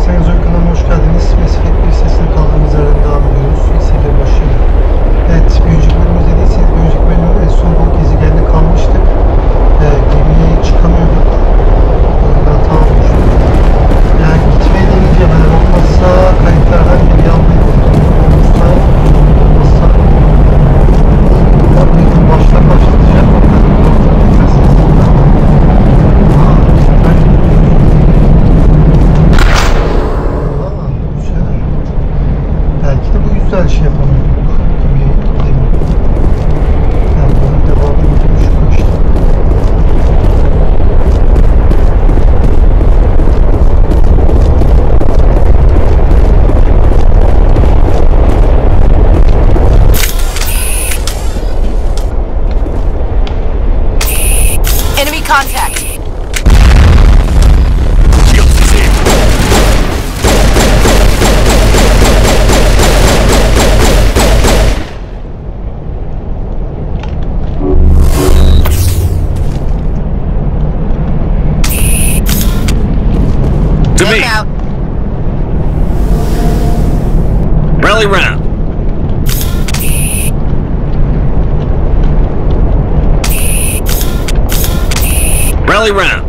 ALSENYAZ Oyun kanalına hoş geldiniz. Mesafet bir sesine kaldığımız yerden devam ediyoruz. Seyirler başlıyor. Evet, bir önceki bölümü izlediyseniz bir önceki bölümde en son bu gezegenle kalmıştık. Gemiye çıkamıyorduk. Oyundan tamammıştık. Yani gitmeye deneyeceğim. Eğer olmazsa kayıtlardan geri almayı olmazsa başlatacağım. Belki de bu yüzden şey yapamıyorduk. Gemiye gidemiyorum. Yani bunun devamını düşünmüştüm. Enemy contact. To me. Out. Rally round. Rally round.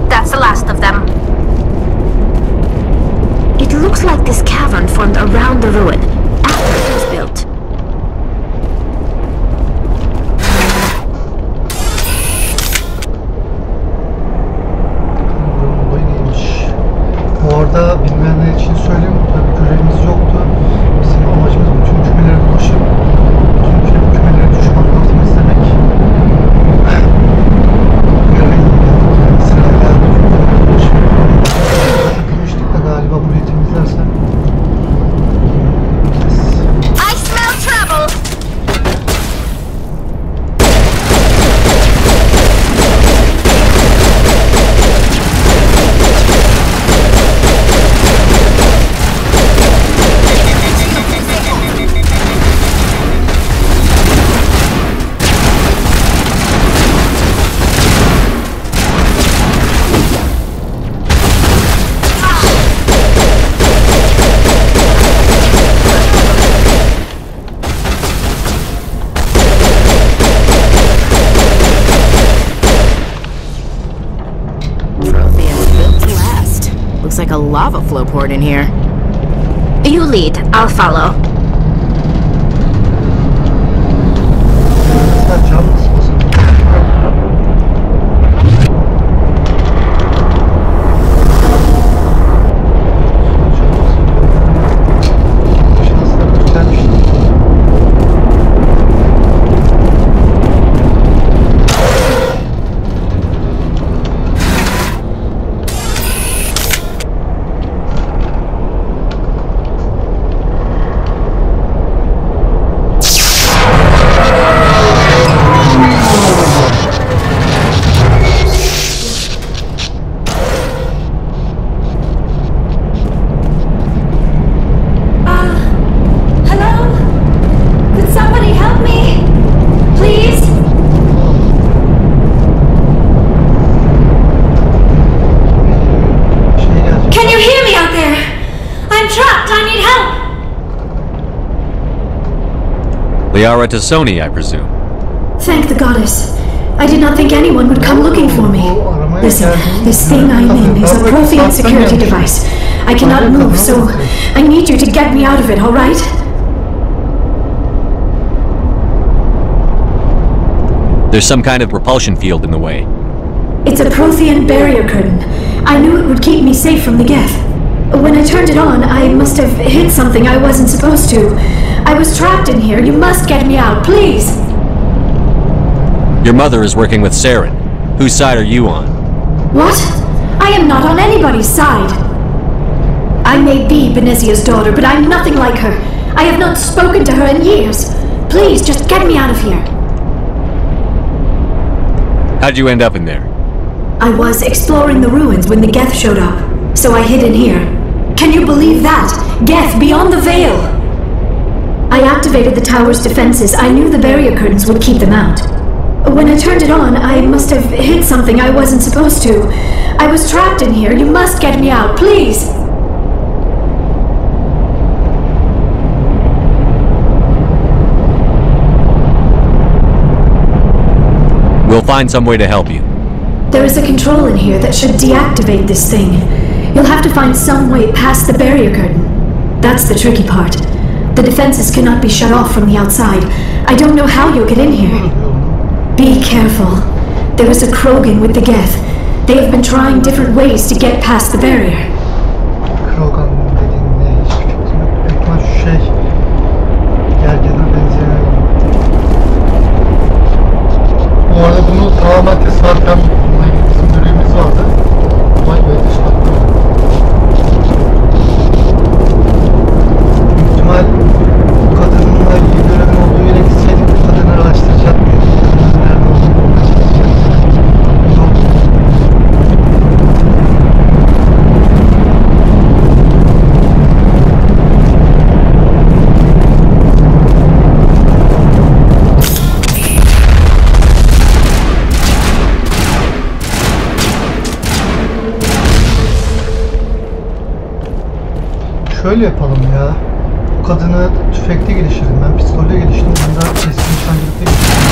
That's the last of them. It looks like this cavern formed around the ruin after it was built. Olay neymiş? Bu arada bilmeyenler için söyleyeyim. Tabii görevimiz yoktu. Bizim amacımız bütün kümelere dolaşıp bütün kümeleri düşmanlar temizlemek. Takılmıştık da galiba burayı temizlersem. I smell trouble! Trophy is built to last. Looks like a lava flow poured in here. You lead, I'll follow. Sen can mısın? Hello? Could somebody help me? Please? Can you hear me out there? I'm trapped, I need help! Liara to Sony, I presume. Thank the goddess. I did not think anyone would come looking for me. Listen, this thing I'm in is a Prothean security device. I cannot move, so I need you to get me out of it, alright? There's some kind of repulsion field in the way. It's a Prothean barrier curtain. I knew it would keep me safe from the Geth. When I turned it on, I must have hit something I wasn't supposed to. I was trapped in here. You must get me out, please. Your mother is working with Saren. Whose side are you on? What? I am not on anybody's side. I may be Benezia's daughter, but I'm nothing like her. I have not spoken to her in years. Please, just get me out of here. How'd you end up in there? I was exploring the ruins when the Geth showed up, so I hid in here. Can you believe that? Geth beyond the veil! I activated the tower's defenses. I knew the barrier curtains would keep them out. When I turned it on, I must have hit something I wasn't supposed to. I was trapped in here. You must get me out, please! We'll find some way to help you. There is a control in here that should deactivate this thing. You'll have to find some way past the barrier curtain. That's the tricky part. The defenses cannot be shut off from the outside. I don't know how you'll get in here. Be careful. There is a Krogan with the Geth. They have been trying different ways to get past the barrier. Krogan dediğin ne? Hiç fikrim yok. Büyük ihtimal şu şey. Gergedan benzeyen. Bu arada bunu tamamen tesadüfen bizim görevimiz vardı. Vay be dışlatma. Büyük ihtimal bu kadınla ilgili görevin olduğu yere gitseydik bu kadını araştıracaktık. Kadının nerede olduğunu bulmaya çalışacaktık. Şöyle yapalım ya. Bu kadını tüfekte geliştirdim. Ben pistolde geliştirdim. Ben daha keskin nişancılıkta geliştirdim.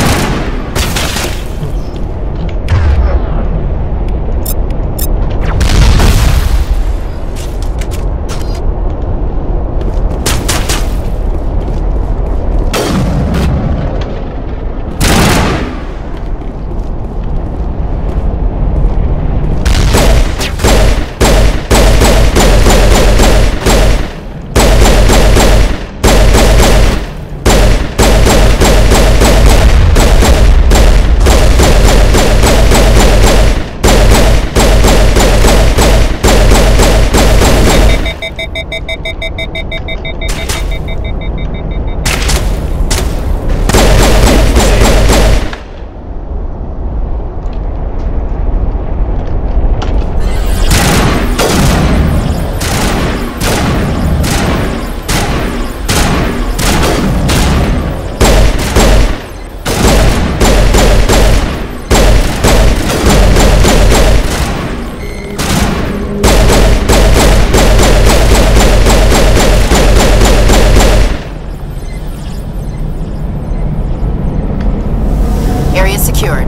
Secured.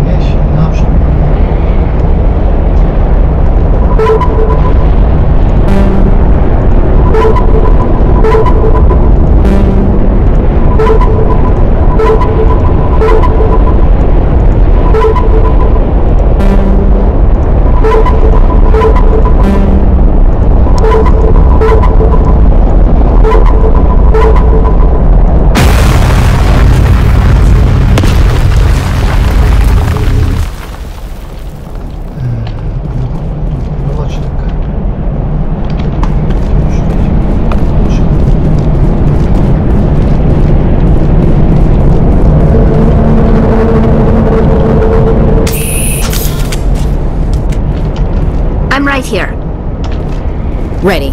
Ne şimdi ne yapacağım? Yol açtık. I'm right here. Ready.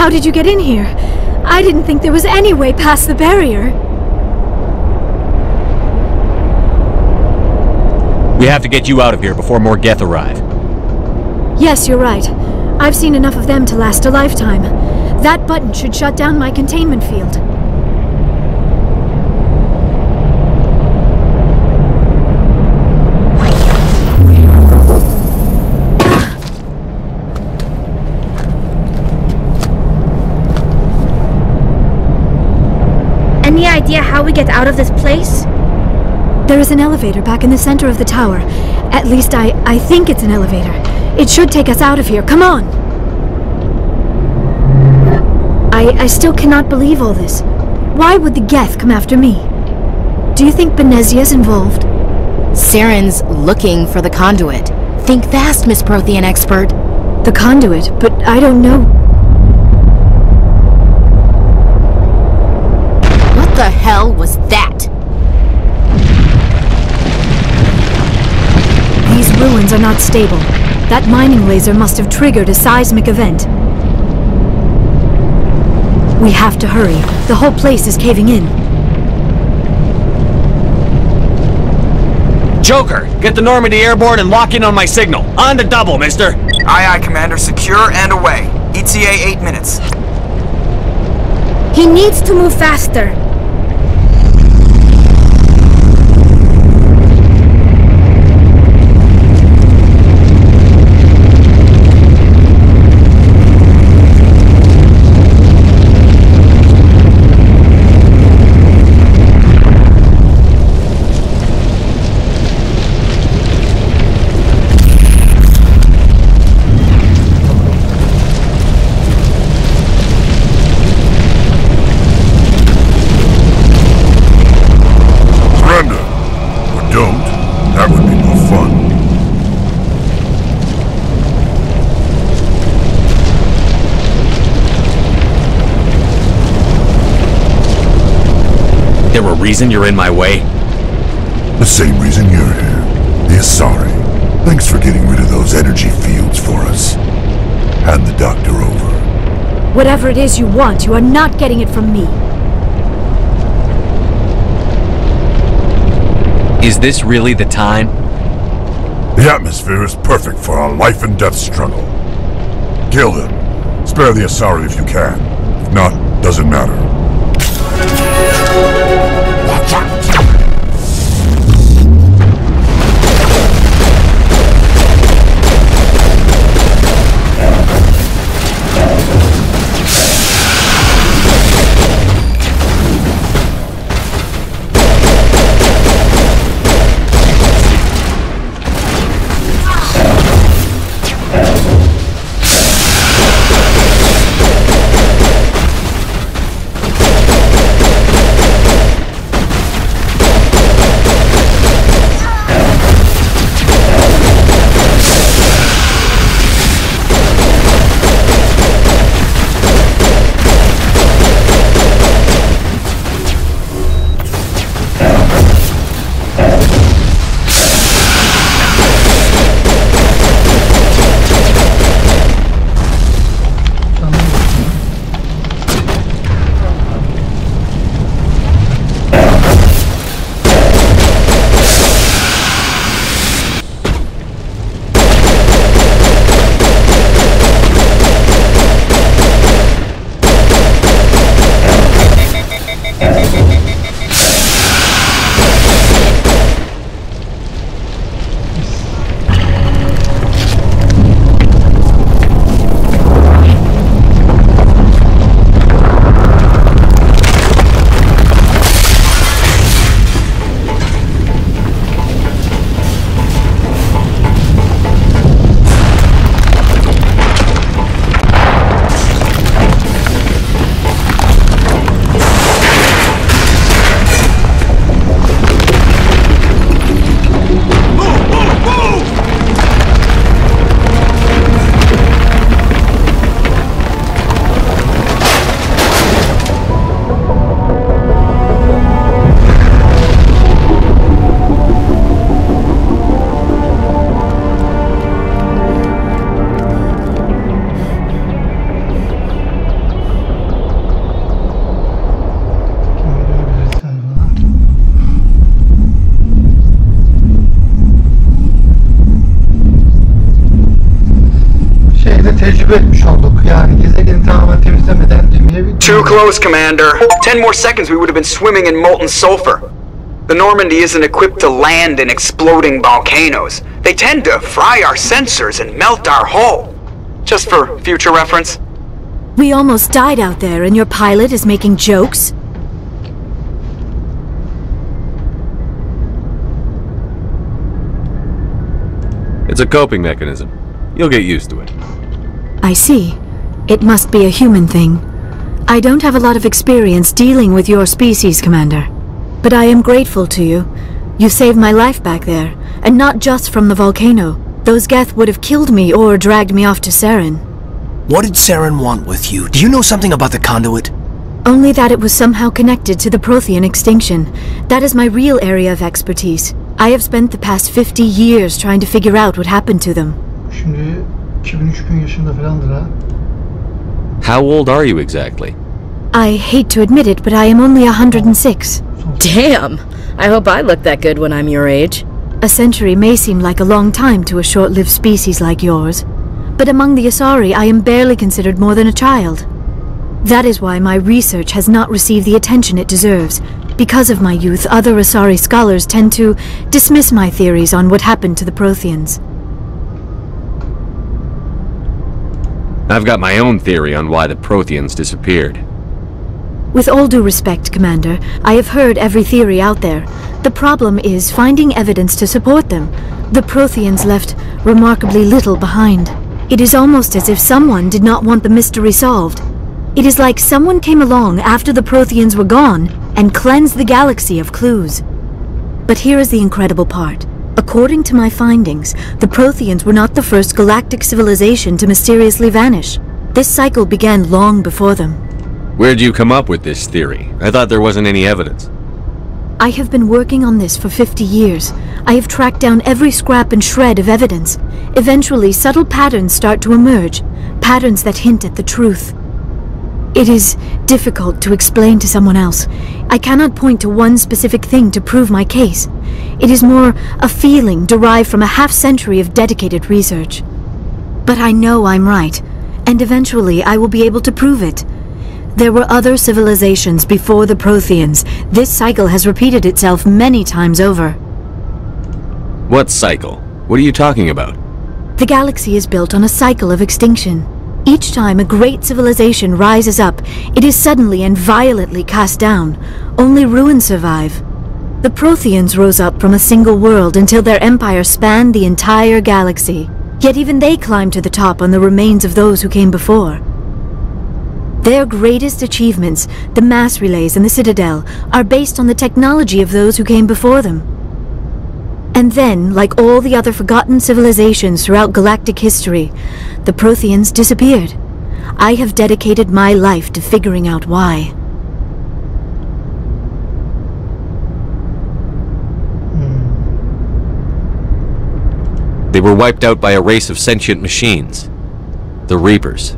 How did you get in here? I didn't think there was any way past the barrier. We have to get you out of here before more Geth arrive. Yes, you're right. I've seen enough of them to last a lifetime. That button should shut down my containment field. Any idea how we get out of this place? There is an elevator back in the center of the tower. At least I think it's an elevator. It should take us out of here. Come on! I still cannot believe all this. Why would the Geth come after me? Do you think Benezia's involved? Saren's looking for the conduit. Think fast, Miss Prothean expert. The conduit? But I don't know. What the hell was that? These ruins are not stable. That mining laser must have triggered a seismic event. We have to hurry. The whole place is caving in. Joker, get the Normandy airborne and lock in on my signal. On the double, mister. Aye, aye, Commander. Secure and away. ETA 8 minutes. He needs to move faster. There a reason you're in my way? The same reason you're here. The Asari. Thanks for getting rid of those energy fields for us. Hand the doctor over. Whatever it is you want, you are not getting it from me. Is this really the time? The atmosphere is perfect for a life and death struggle. Kill him. Spare the Asari if you can. If not, doesn't matter. Watch out! tecrübe etmiş olduk. Yani gezegeni tamamen temizlemeden dünyaya bir... Too close, Commander. 10 more seconds we would have been swimming in molten sulfur. The Normandy isn't equipped to land in exploding volcanoes. They tend to fry our sensors and melt our hull. Just for future reference. We almost died out there and your pilot is making jokes? It's a coping mechanism. You'll get used to it. I see. It must be a human thing. I don't have a lot of experience dealing with your species, Commander. But I am grateful to you. You saved my life back there, and not just from the volcano. Those Geth would have killed me or dragged me off to Saren. What did Saren want with you? Do you know something about the conduit? Only that it was somehow connected to the Prothean extinction. That is my real area of expertise. I have spent the past 50 years trying to figure out what happened to them. Şimdi 2000-3000 yaşında falandır ha. How old are you exactly? I hate to admit it, but I am only 106. Damn! I hope I look that good when I'm your age. A century may seem like a long time to a short-lived species like yours, but among the Asari I am barely considered more than a child. That is why my research has not received the attention it deserves. Because of my youth, other Asari scholars tend to dismiss my theories on what happened to the Protheans. I've got my own theory on why the Protheans disappeared. With all due respect, Commander, I have heard every theory out there. The problem is finding evidence to support them. The Protheans left remarkably little behind. It is almost as if someone did not want the mystery solved. It is like someone came along after the Protheans were gone and cleansed the galaxy of clues. But here is the incredible part. According to my findings, the Protheans were not the first galactic civilization to mysteriously vanish. This cycle began long before them. Where'd you come up with this theory? I thought there wasn't any evidence. I have been working on this for 50 years. I have tracked down every scrap and shred of evidence. Eventually, subtle patterns start to emerge, patterns that hint at the truth. It is difficult to explain to someone else. I cannot point to one specific thing to prove my case. It is more a feeling derived from a half-century of dedicated research. But I know I'm right, and eventually I will be able to prove it. There were other civilizations before the Protheans. This cycle has repeated itself many times over. What cycle? What are you talking about? The galaxy is built on a cycle of extinction. Each time a great civilization rises up, it is suddenly and violently cast down. Only ruins survive. The Protheans rose up from a single world until their empire spanned the entire galaxy. Yet even they climbed to the top on the remains of those who came before. Their greatest achievements, the mass relays and the Citadel, are based on the technology of those who came before them. And then, like all the other forgotten civilizations throughout galactic history, the Protheans disappeared. I have dedicated my life to figuring out why. They were wiped out by a race of sentient machines. The Reapers.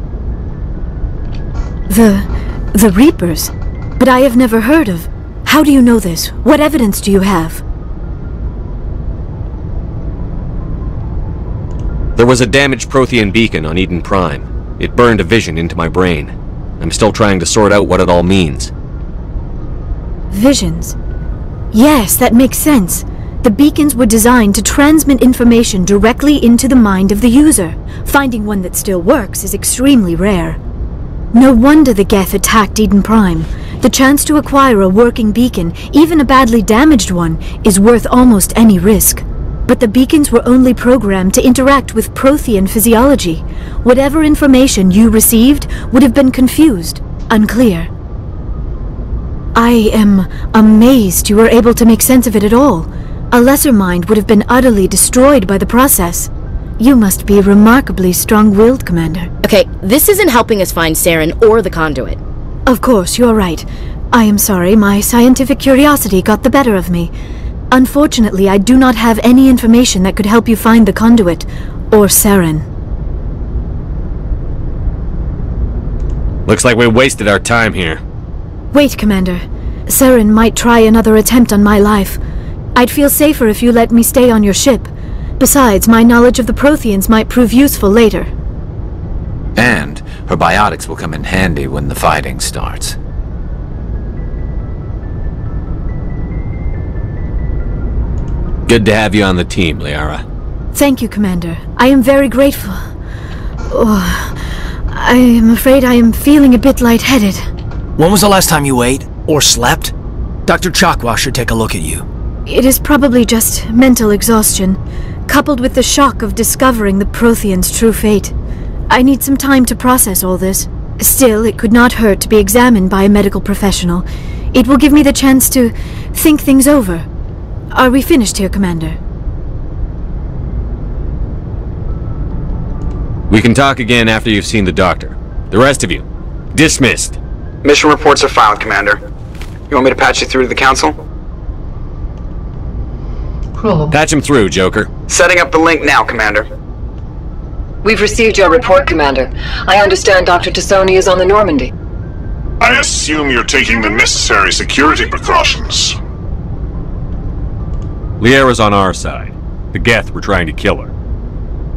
The Reapers? But I have never heard of. How do you know this? What evidence do you have? There was a damaged Prothean beacon on Eden Prime. It burned a vision into my brain. I'm still trying to sort out what it all means. Visions? Yes, that makes sense. The beacons were designed to transmit information directly into the mind of the user. Finding one that still works is extremely rare. No wonder the Geth attacked Eden Prime. The chance to acquire a working beacon, even a badly damaged one, is worth almost any risk. But the beacons were only programmed to interact with Prothean physiology. Whatever information you received would have been confused, unclear. I am amazed you were able to make sense of it at all. A lesser mind would have been utterly destroyed by the process. You must be remarkably strong-willed, Commander. Okay, this isn't helping us find Saren or the conduit. Of course, you're right. I am sorry, my scientific curiosity got the better of me. Unfortunately, I do not have any information that could help you find the conduit, or Saren. Looks like we wasted our time here. Wait, Commander. Saren might try another attempt on my life. I'd feel safer if you let me stay on your ship. Besides, my knowledge of the Protheans might prove useful later. And her biotics will come in handy when the fighting starts. Good to have you on the team, Liara. Thank you, Commander. I am very grateful. Oh, I am afraid I am feeling a bit lightheaded. When was the last time you ate or slept? Dr. Chakwa should take a look at you. It is probably just mental exhaustion, coupled with the shock of discovering the Prothean's true fate. I need some time to process all this. Still, it could not hurt to be examined by a medical professional. It will give me the chance to think things over. Are we finished here, Commander? We can talk again after you've seen the doctor. The rest of you, dismissed. Mission reports are filed, Commander. You want me to patch you through to the Council? Kuralım. Patch him through, Joker. Setting up the link now, Commander. We've received your report, Commander. I understand Dr. Tassoni is on the Normandy. I assume you're taking the necessary security precautions. Liara's on our side. The Geth were trying to kill her.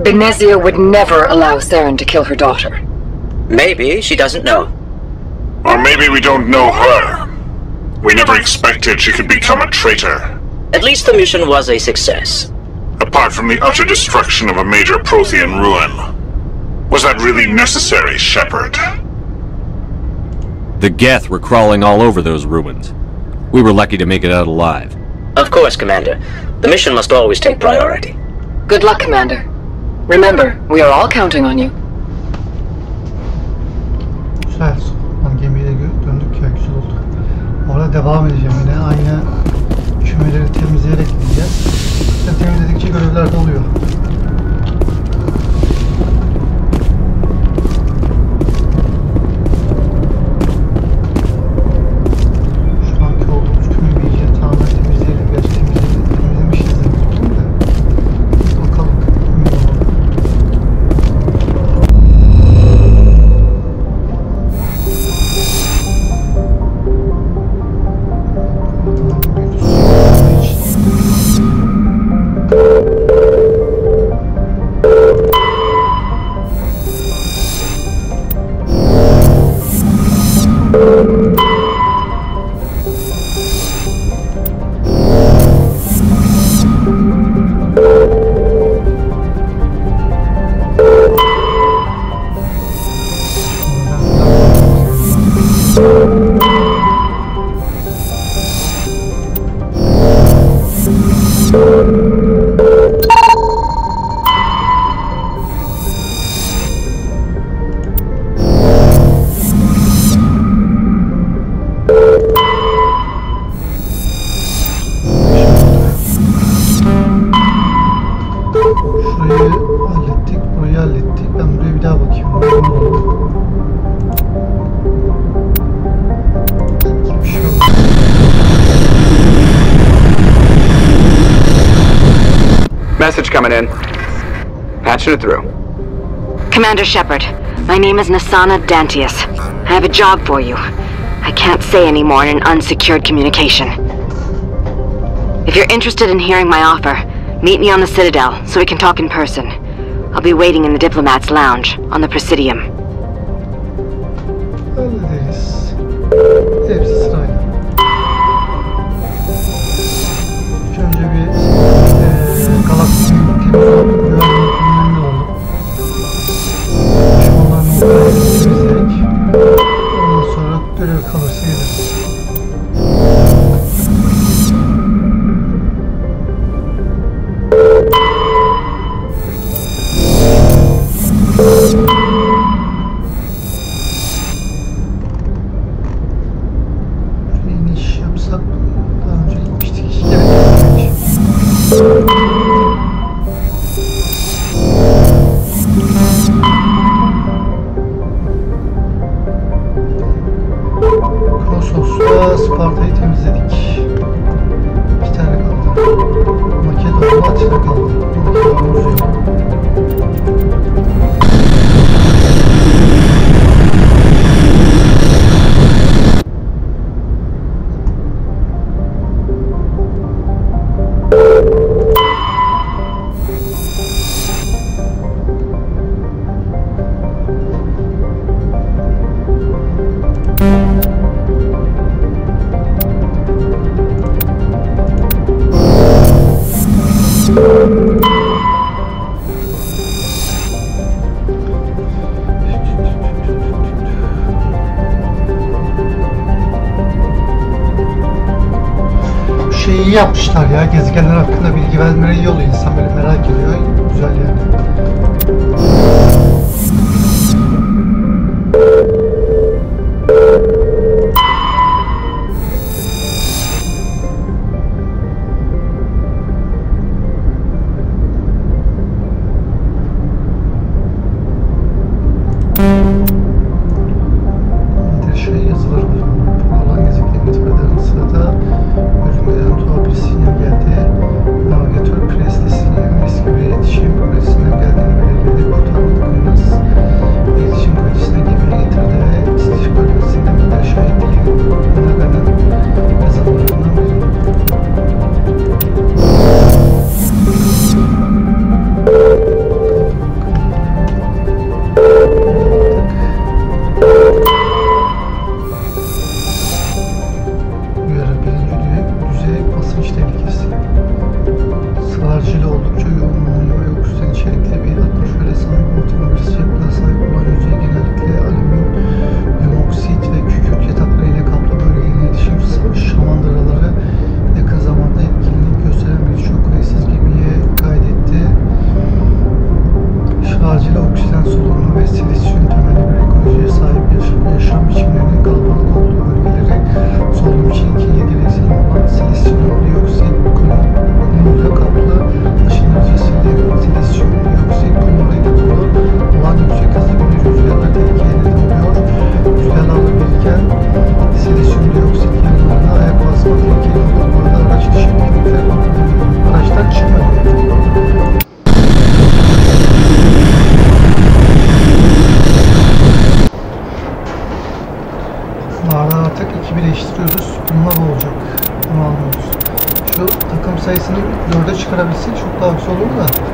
Benezia would never allow Saren to kill her daughter. Maybe she doesn't know. Or maybe we don't know her. We never expected she could become a traitor. At least the mission was a success. Apart from the utter destruction of a major Prothean ruin. Was that really necessary, Shepard? The Geth were crawling all over those ruins. We were lucky to make it out alive. Of course, Commander. The mission must always take priority. Good luck, Commander. Remember, we are all counting on you. Güzel. Son gemiye döndük ya, güzel oldu. Orada devam edeceğim yine. Aynı kümeleri temizleyerek gideceğiz. İşte temizledikçe görevler de oluyor. Şu anki olduğumuz kümeyi bir iyice tamamen temizleyelim. Gerçi temizlemişizdir muhtemelen de. Bakalım. Message coming in. Patching it through. Commander Shepard, my name is Nasana Dantius. I have a job for you. I can't say any more in an unsecured communication. If you're interested in hearing my offer, meet me on the Citadel so we can talk in person. I'll be waiting in the Diplomat's Lounge on the Presidium. Hallederiz. Hepsi sırayla. Önce bir galaksinin temiz olup güvenliğinin önünde olduk. Düşmanların ortaya temizledik. Ondan sonra görev kalırsa gelir. İyi yapmışlar ya. Gezegenler hakkında bilgi vermeleri iyi oluyor. İnsan böyle merak ediyor. Güzel yani. Sayısını 4'e çıkarabilsek çok daha güzel olur da.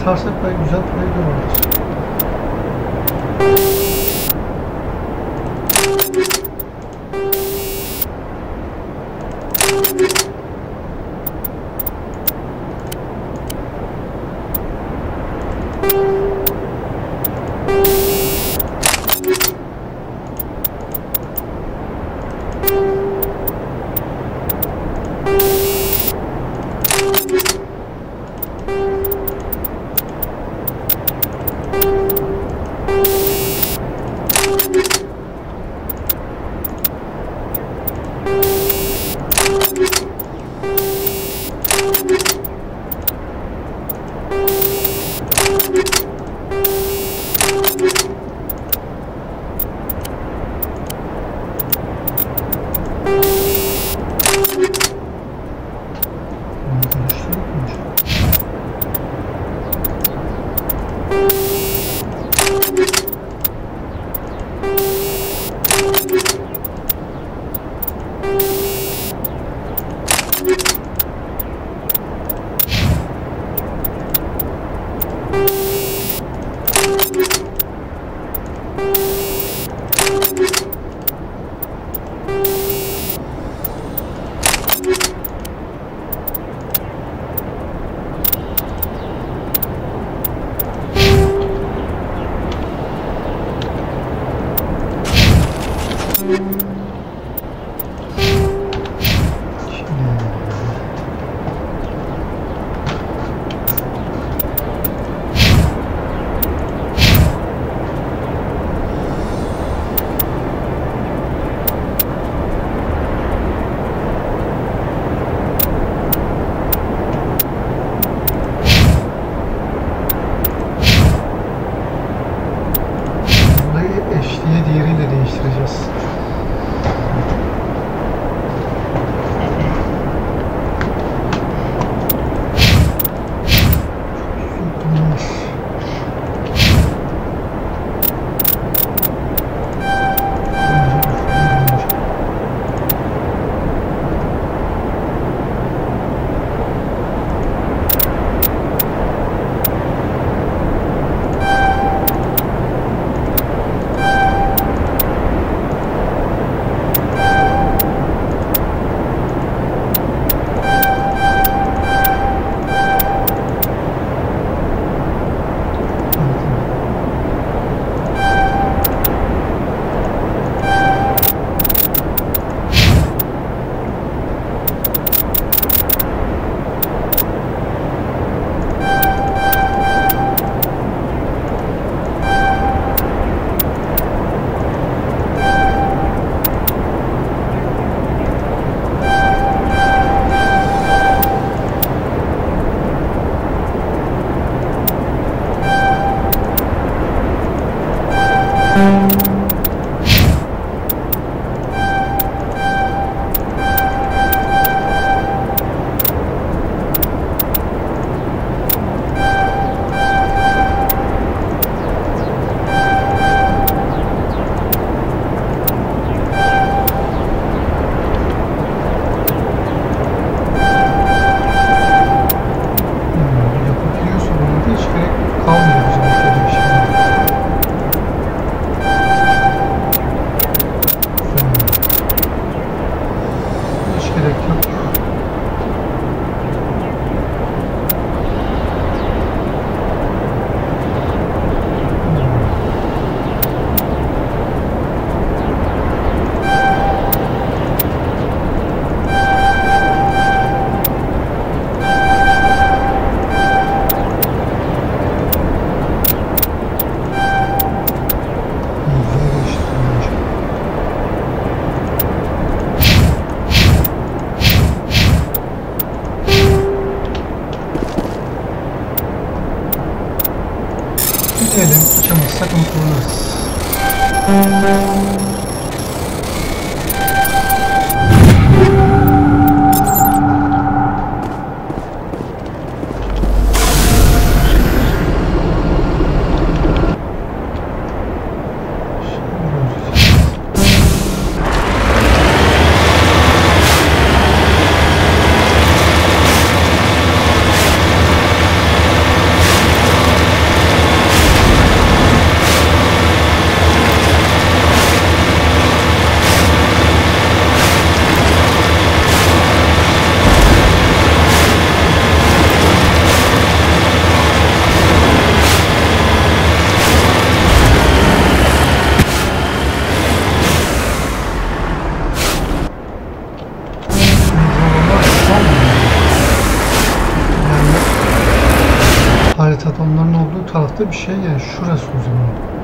atarsak güzel play de olabilir. Onların olduğu tarafta bir şey, yani şurası o zaman.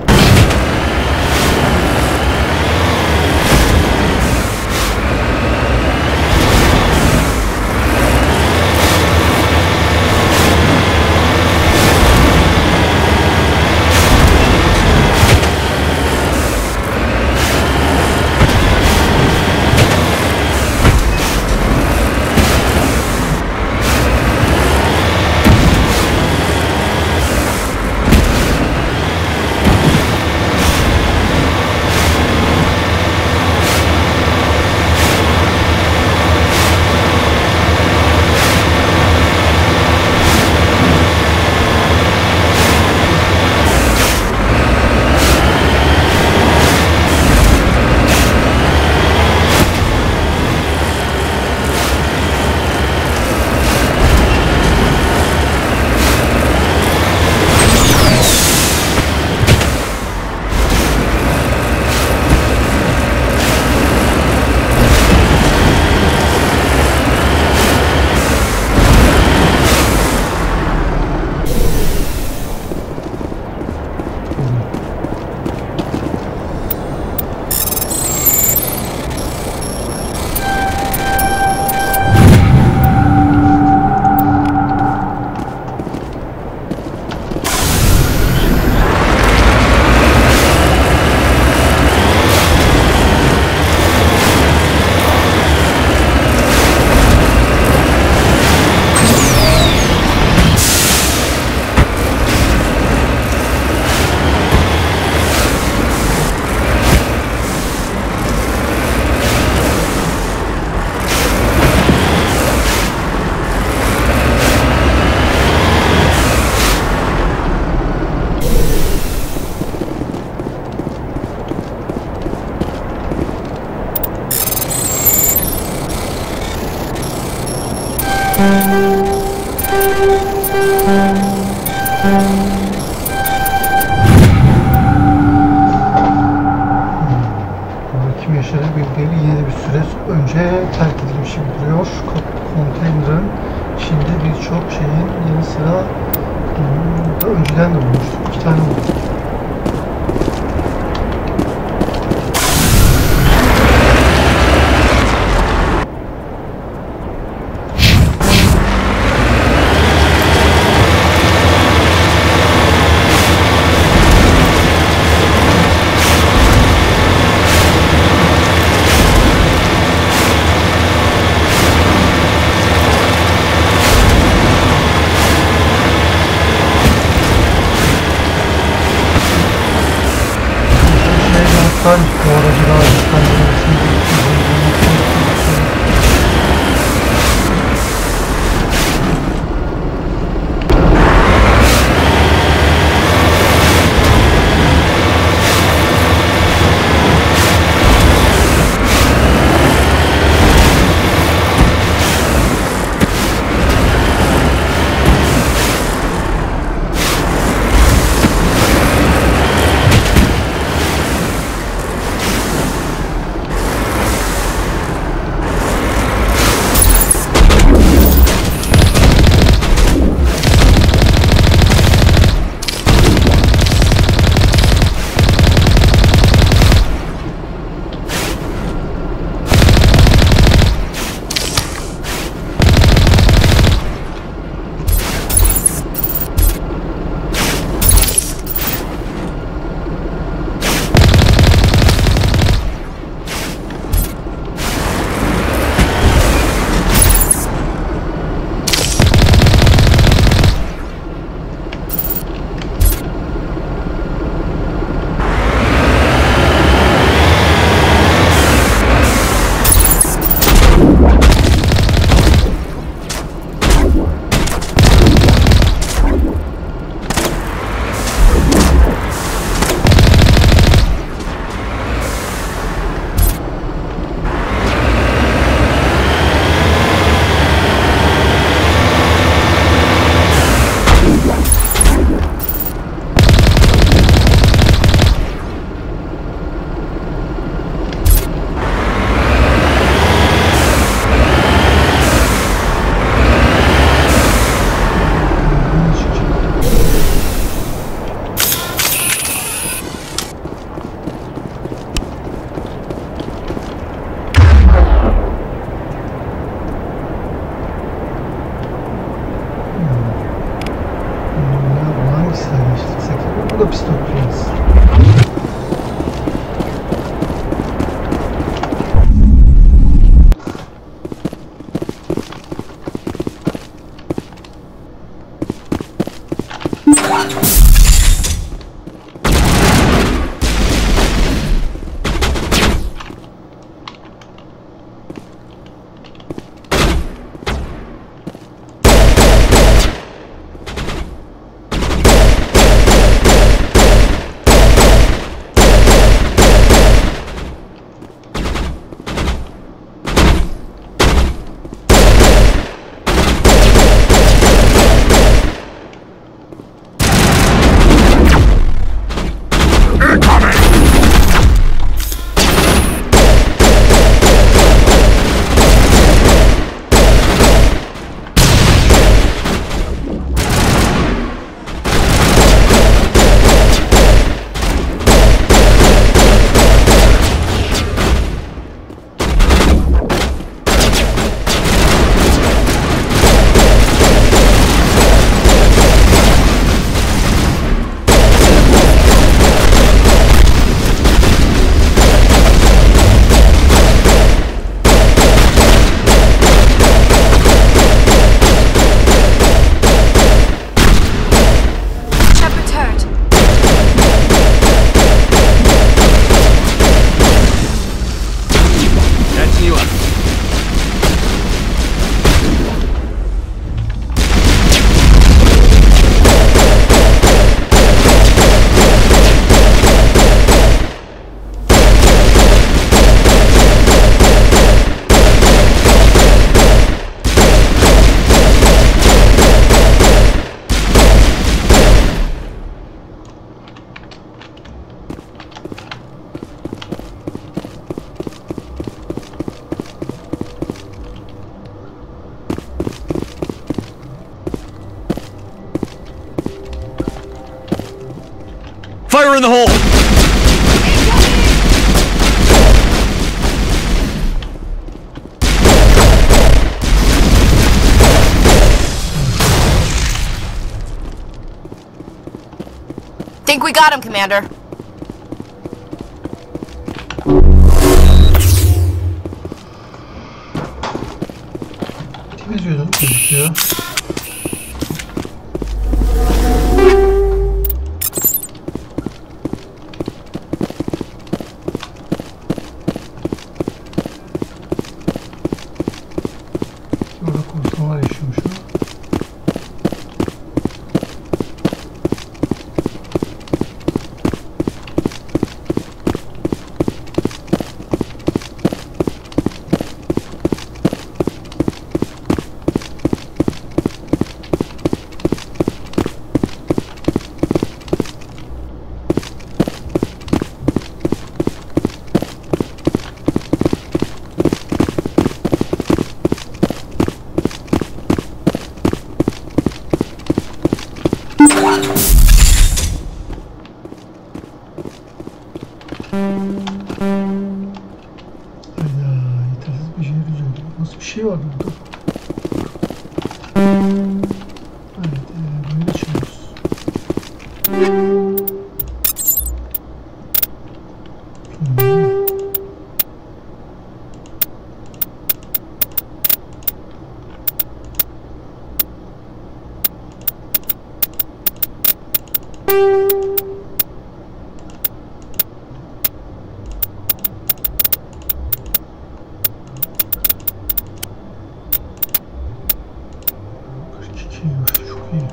Kim yaşadığı bilgileri yeni bir süre önce terk edilmiş gibi duruyor. Konteynerin içinde birçok şeyin yanı sıra önceden de bulmuştuk. 2 tane bulduk. in the hole! Think we got him, Commander. Temizliyordum, gözüküyor. Burada korsanlar yaşıyormuş o. Yetersiz bir şey üzüldüm. Nasıl bir şey var burada? Evet, böyle çıkıyoruz. Çok iyi.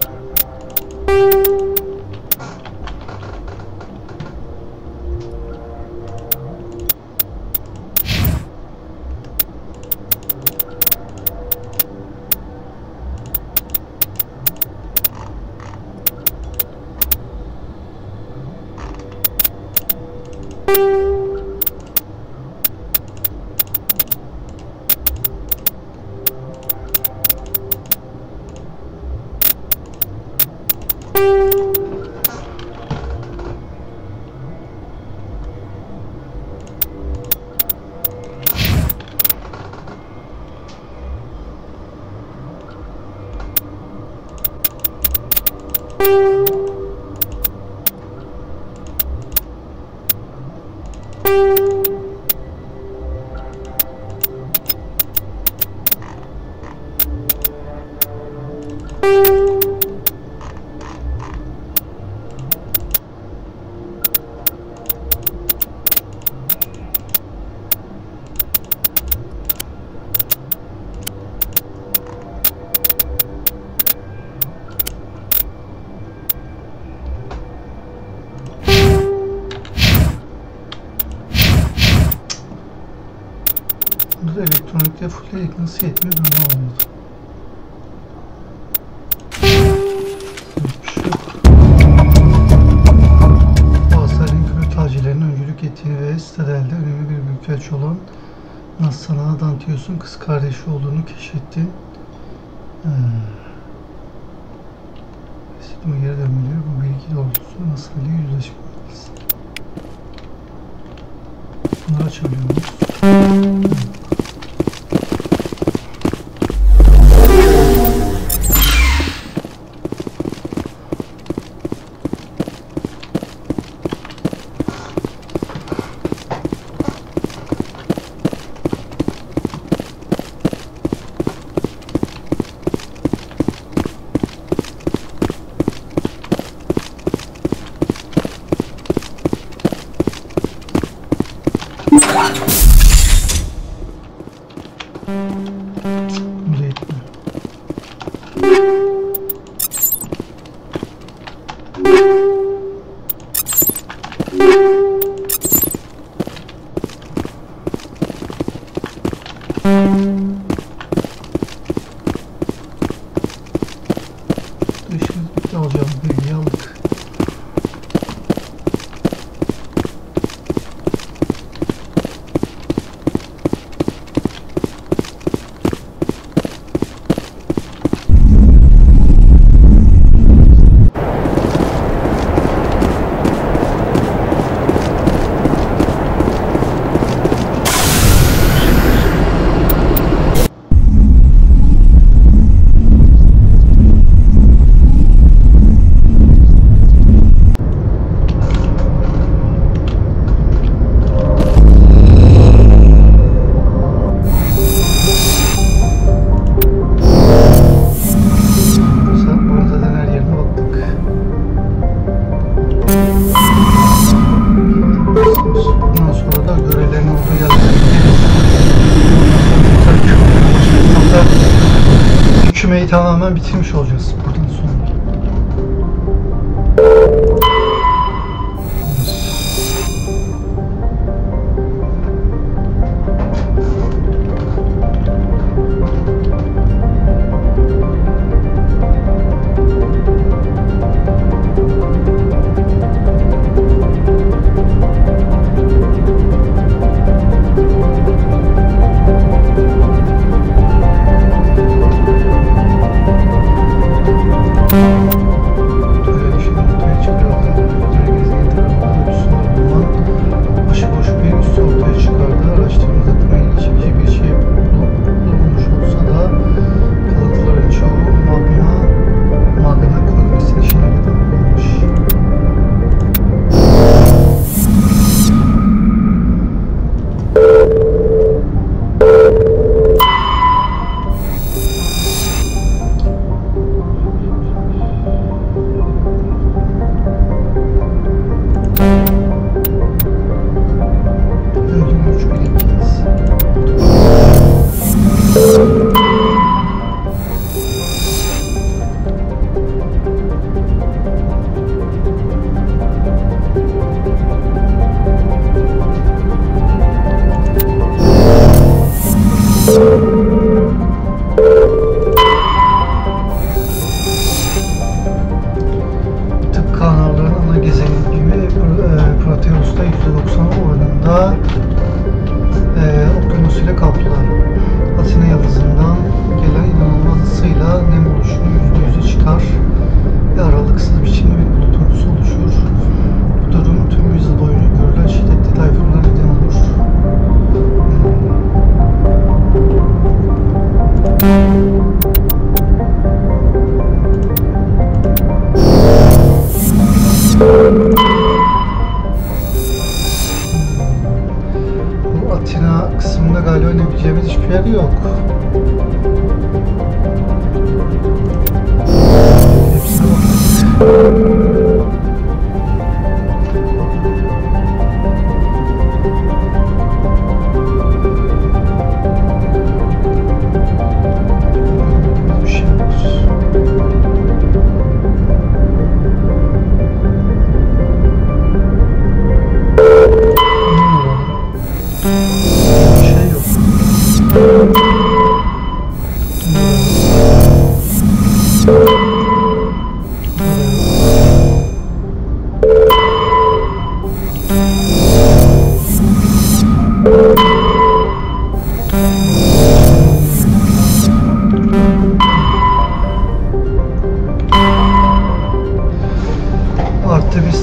Burada elektronikte fullledik, nasıl yetmiyor ben anlamadım. Hiçbir şey yok. Bazılarının kürtajcılarının öncülük ettiğini ve sitelerde önemli bir büyükelçi olan Nasana Dantios'un kız kardeşi olduğunu keşfettin. Sisteme geri dönmeliyor. Bu bilgi doğrultusunda Nasana ile yüzleşmeliyiz. Bunları açabiliyoruz. kümeyi tamamen bitirmiş olacağız buradan sonra.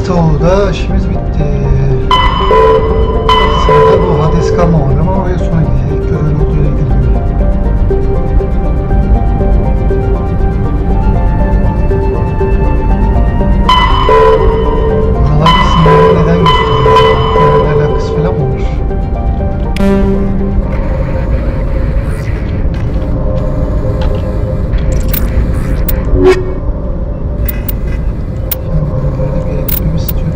Stoğda işimiz bitti. Sırada bu Hades kalma var ama oraya sonra gidecek. Görevli olduğuyla ilgili. Buralar isimleri neden gösteriyor? Görevle alakası falan mı olur? Böyle bir yere gitmemi istiyorum.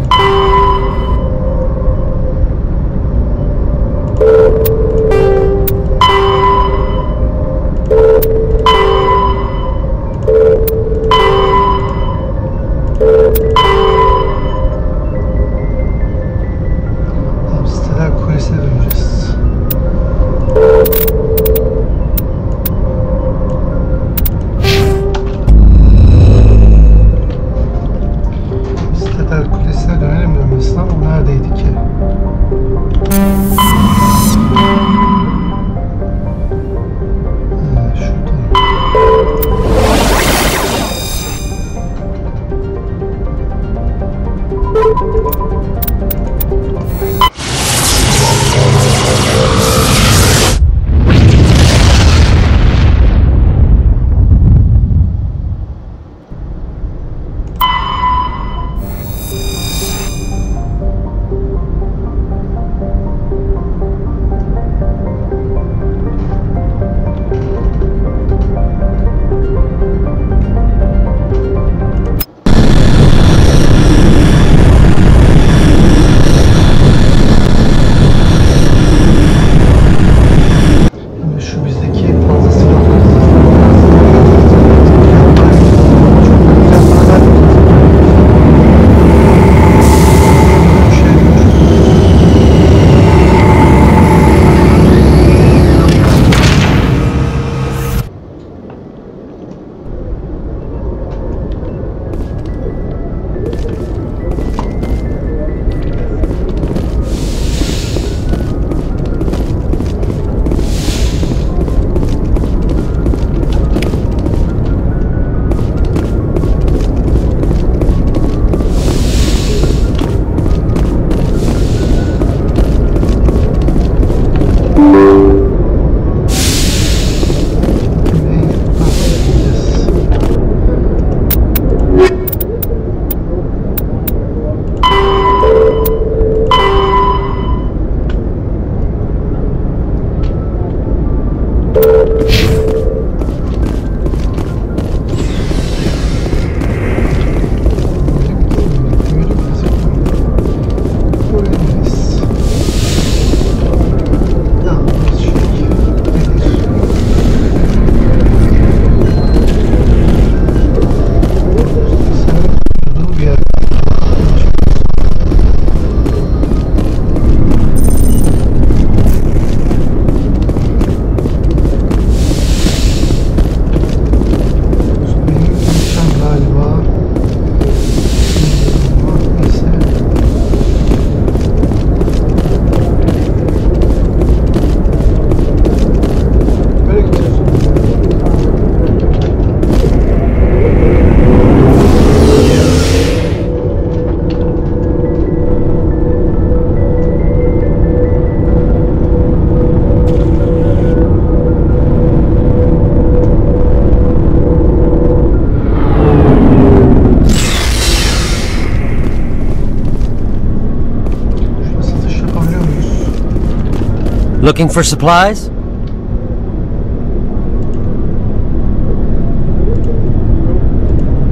Looking for supplies?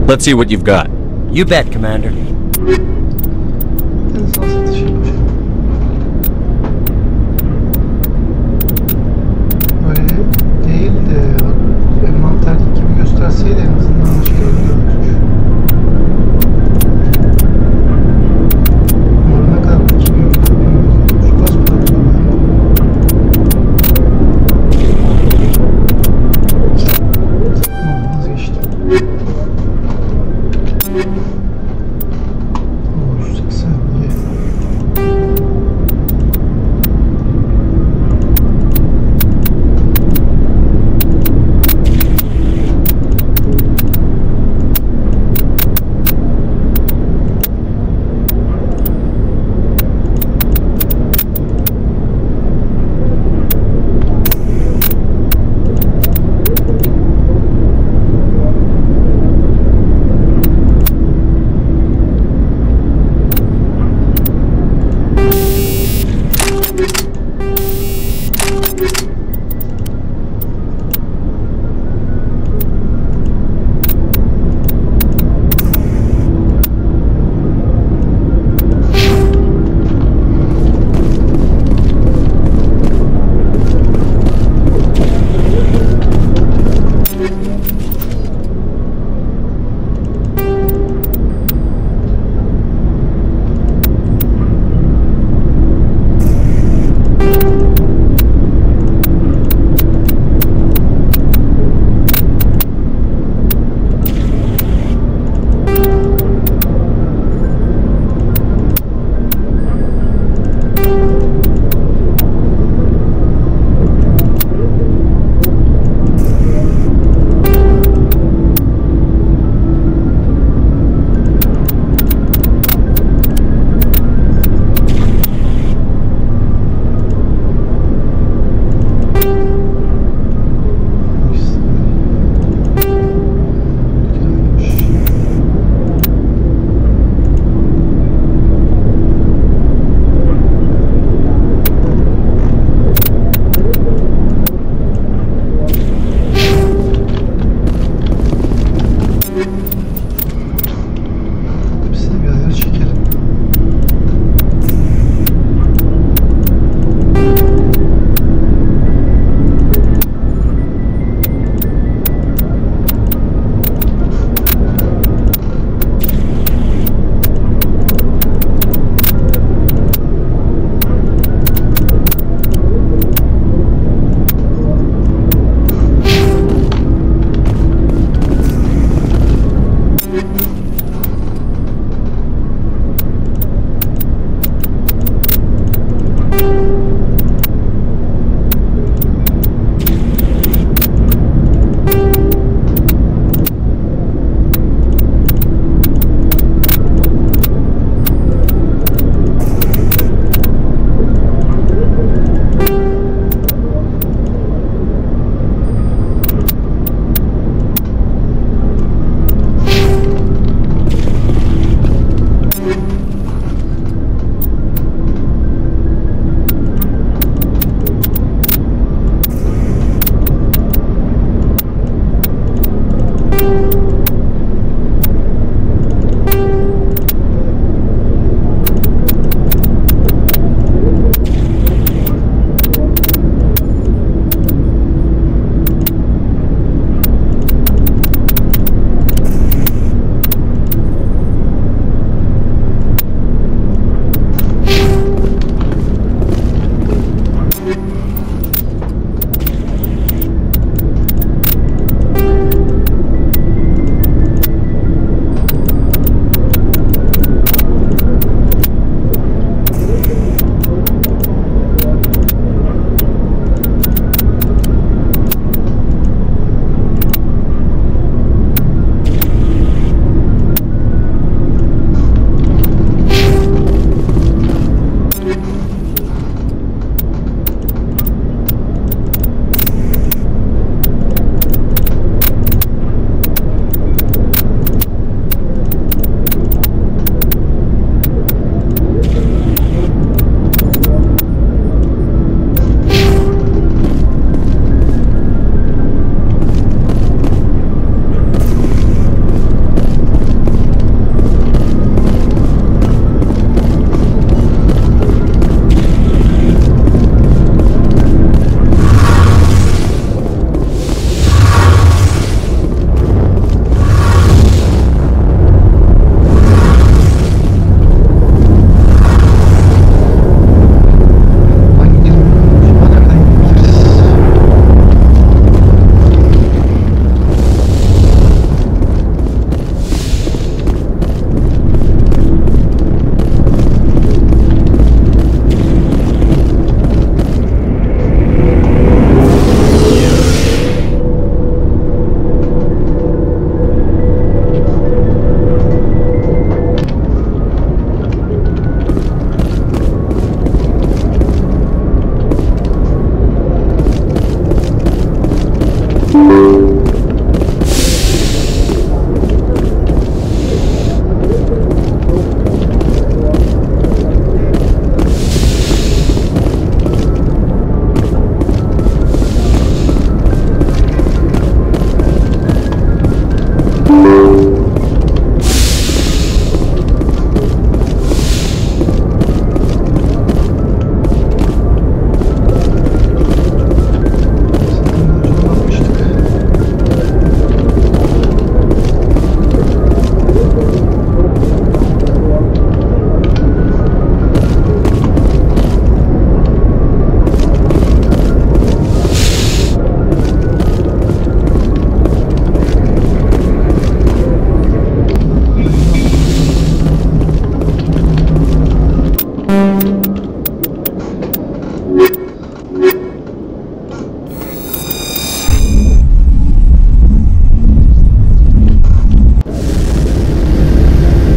Let's see what you've got. You bet, Commander. Böyle değil de envanterdeki gibi gösterseydi en azından şey görüyormuş. Bunlar ne kadar bakayım. Şu az para vazgeçtim.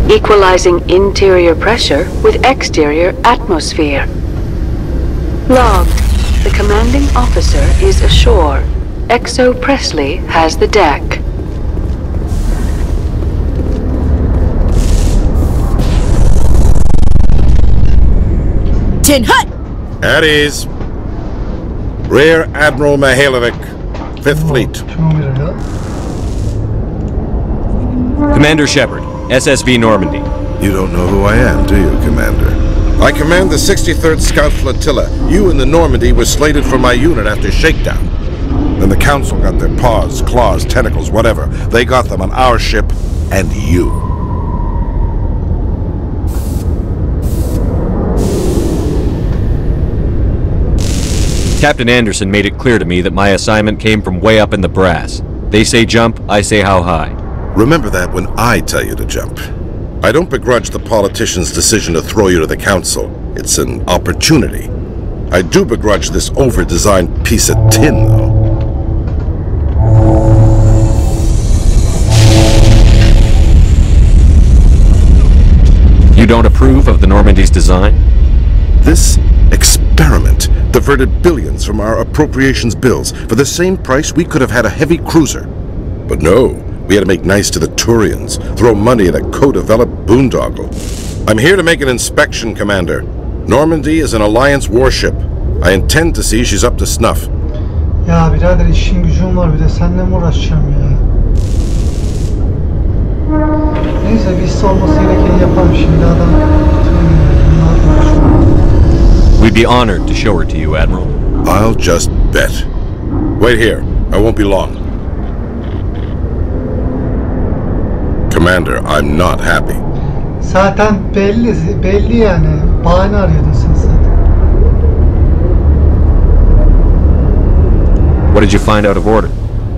equalizing interior pressure with exterior atmosphere. Logged. The commanding officer is ashore. Exo Presley has the deck. Tin Hut! At ease. Rear Admiral Mihailovic, 5th Fleet. Commander Shepard, SSV Normandy. You don't know who I am, do you, Commander? I command the 63rd Scout Flotilla. You and the Normandy were slated for my unit after shakedown. Then the Council got their paws, claws, tentacles, whatever. They got them on our ship, and you. Captain Anderson made it clear to me that my assignment came from way up in the brass. They say jump, I say how high. Remember that when I tell you to jump. I don't begrudge the politician's decision to throw you to the Council. It's an opportunity. I do begrudge this over-designed piece of tin, though. You don't approve of the Normandy's design? This experiment diverted billions from our appropriations bills. For the same price, we could have had a heavy cruiser. But no, we had to make nice to the Turians, throw money at a co-developed boondoggle. I'm here to make an inspection, Commander. Normandy is an Alliance warship. I intend to see she's up to snuff. Ya birader işim gücüm var bir de seninle mi uğraşacağım ya? Neyse biz olması gerekeni yapalım şimdi adam. We'd be honored to show her to you, Admiral. I'll just bet. Wait here. I won't be long. Commander, I'm not happy. Zaten belli yani. Bahane arıyordun sen zaten. What did you find out of order?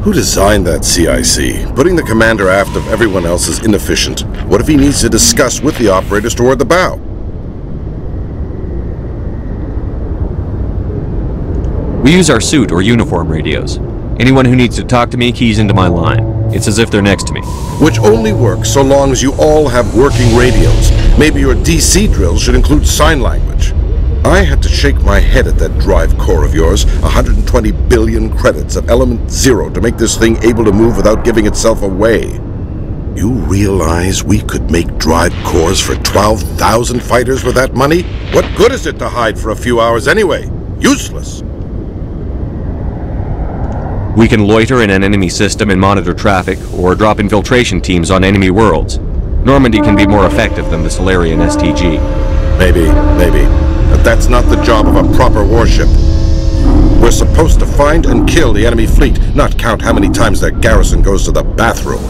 Who designed that CIC? Putting the commander aft of everyone else is inefficient. What if he needs to discuss with the operators toward the bow? We use our suit or uniform radios. Anyone who needs to talk to me keys into my line. It's as if they're next to me. Which only works so long as you all have working radios. Maybe your DC drills should include sign language. I had to shake my head at that drive core of yours. 120 billion credits of element 0 to make this thing able to move without giving itself away. You realize we could make drive cores for 12,000 fighters with that money? What good is it to hide for a few hours anyway? Useless. We can loiter in an enemy system and monitor traffic, or drop infiltration teams on enemy worlds. Normandy can be more effective than the Solarian STG. Maybe. But that's not the job of a proper warship. We're supposed to find and kill the enemy fleet, not count how many times their garrison goes to the bathroom.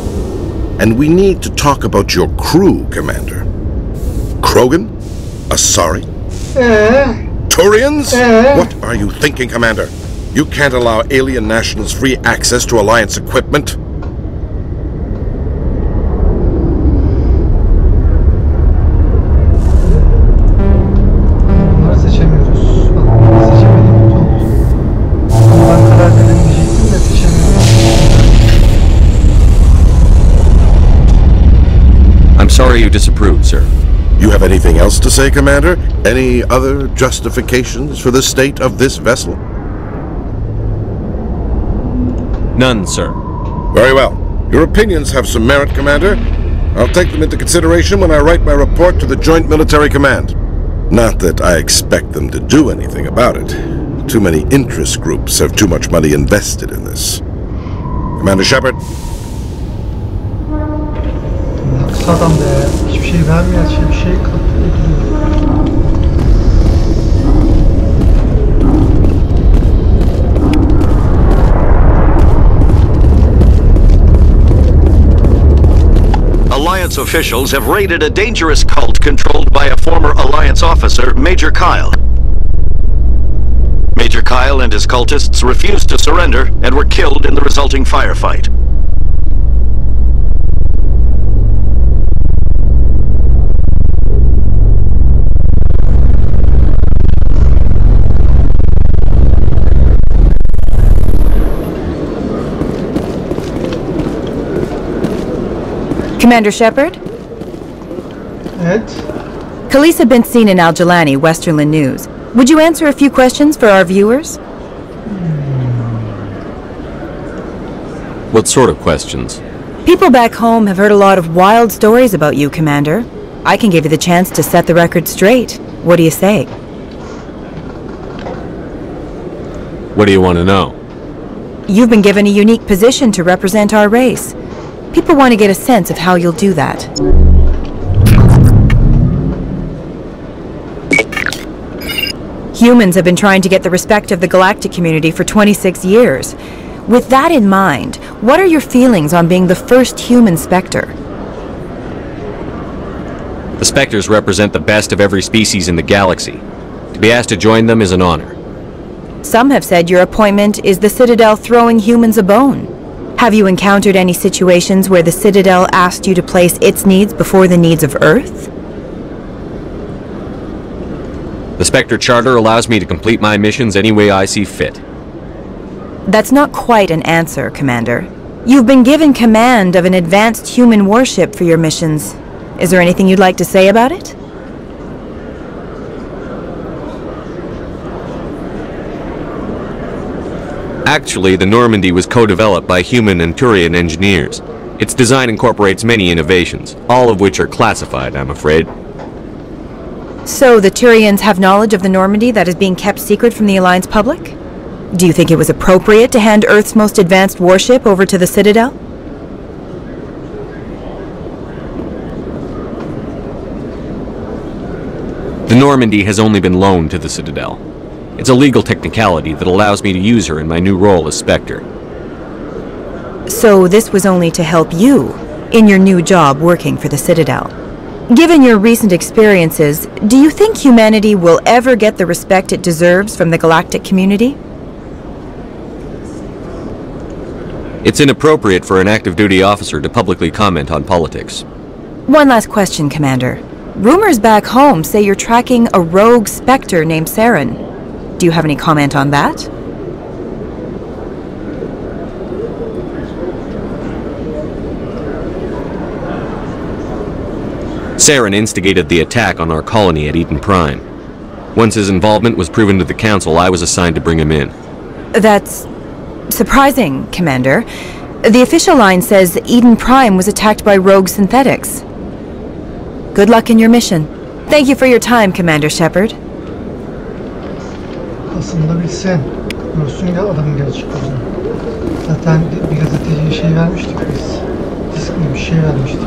And we need to talk about your crew, Commander. Krogan? Asari? Turians? What are you thinking, Commander? You can't allow alien nationals free access to Alliance equipment. Bunları seçemiyoruz. Bunları seçemediğim kötü oldu. Ben karar veremeyecektim de seçemiyorum. I'm sorry you disapproved, sir. You have anything else to say, Commander? Any other justifications for the state of this vessel? None, sir. Very well. Your opinions have some merit, Commander. I'll take them into consideration when I write my report to the Joint Military Command. Not that I expect them to do anything about it. Too many interest groups have too much money invested in this. Commander Shepard. Haksız adam be. Hiçbir şey vermeyen bir şey ödülüyor. Alliance officials have raided a dangerous cult controlled by a former Alliance officer, Major Kyle. Major Kyle and his cultists refused to surrender and were killed in the resulting firefight. Commander Shepard? Evet. Police have been seen in Al-Jalani, Westerland News. Would you answer a few questions for our viewers? What sort of questions? People back home have heard a lot of wild stories about you, Commander. I can give you the chance to set the record straight. What do you say? What do you want to know? You've been given a unique position to represent our race. People want to get a sense of how you'll do that. Humans have been trying to get the respect of the galactic community for 26 years. With that in mind, what are your feelings on being the first human Spectre? The Spectres represent the best of every species in the galaxy. To be asked to join them is an honor. Some have said your appointment is the Citadel throwing humans a bone. Have you encountered any situations where the Citadel asked you to place its needs before the needs of Earth? The Spectre Charter allows me to complete my missions any way I see fit. That's not quite an answer, Commander. You've been given command of an advanced human warship for your missions. Is there anything you'd like to say about it? Actually, the Normandy was co-developed by human and Turian engineers. Its design incorporates many innovations, all of which are classified, I'm afraid. So the Turians have knowledge of the Normandy that is being kept secret from the Alliance public? Do you think it was appropriate to hand Earth's most advanced warship over to the Citadel? The Normandy has only been loaned to the Citadel. It's a legal technicality that allows me to use her in my new role as Spectre. So this was only to help you in your new job working for the Citadel. Given your recent experiences, do you think humanity will ever get the respect it deserves from the galactic community? It's inappropriate for an active duty officer to publicly comment on politics. One last question, Commander. Rumors back home say you're tracking a rogue Spectre named Saren. Do you have any comment on that? Saren instigated the attack on our colony at Eden Prime. Once his involvement was proven to the Council, I was assigned to bring him in. That's surprising, Commander. The official line says Eden Prime was attacked by rogue synthetics. Good luck in your mission. Thank you for your time, Commander Shepard. Aslında bilsen, görsün ya adamın gerçek yüzünü. Zaten bir gazeteciye şey vermiştik biz. Disk mi bir şey vermiştik.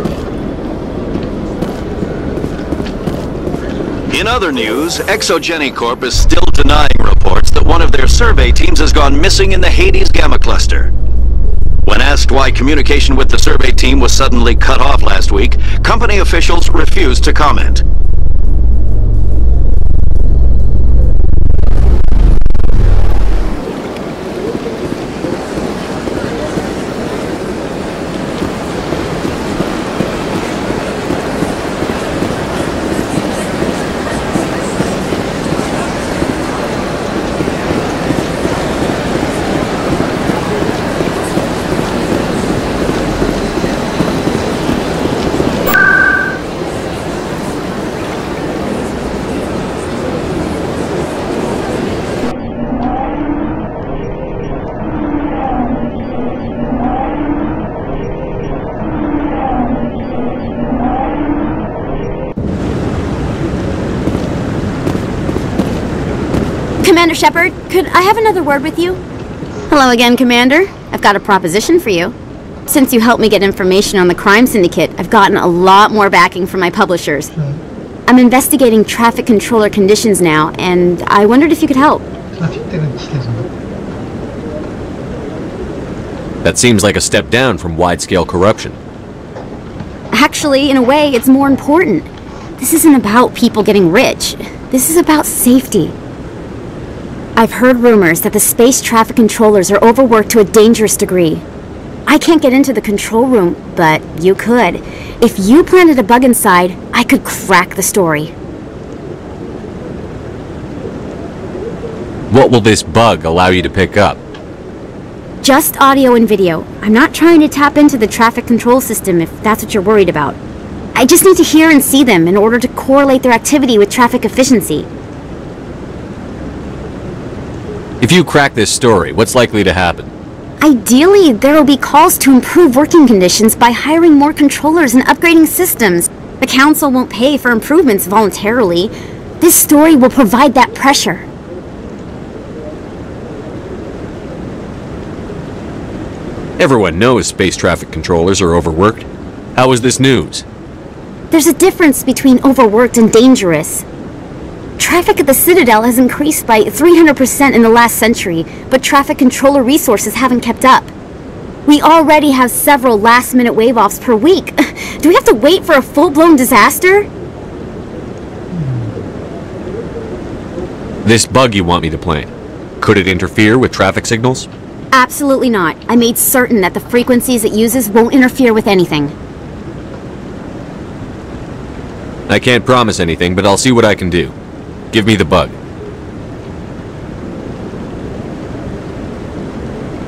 In other news, ExoGeni Corp is still denying reports that one of their survey teams has gone missing in the Hades Gamma Cluster. When asked why communication with the survey team was suddenly cut off last week, company officials refused to comment. Commander Shepard, could I have another word with you? Hello again, Commander. I've got a proposition for you. Since you helped me get information on the crime syndicate, I've gotten a lot more backing from my publishers. I'm investigating traffic controller conditions now, and I wondered if you could help. That seems like a step down from wide-scale corruption. Actually, in a way, it's more important. This isn't about people getting rich. This is about safety. I've heard rumors that the space traffic controllers are overworked to a dangerous degree. I can't get into the control room, but you could. If you planted a bug inside, I could crack the story. What will this bug allow you to pick up? Just audio and video. I'm not trying to tap into the traffic control system if that's what you're worried about. I just need to hear and see them in order to correlate their activity with traffic efficiency. If you crack this story, what's likely to happen? Ideally, there will be calls to improve working conditions by hiring more controllers and upgrading systems. The council won't pay for improvements voluntarily. This story will provide that pressure. Everyone knows space traffic controllers are overworked. How is this news? There's a difference between overworked and dangerous. Traffic at the Citadel has increased by 300% in the last century, but traffic controller resources haven't kept up. We already have several last-minute wave-offs per week. Do we have to wait for a full-blown disaster? This bug you want me to plant, could it interfere with traffic signals? Absolutely not. I made certain that the frequencies it uses won't interfere with anything. I can't promise anything, but I'll see what I can do. Give me the bug.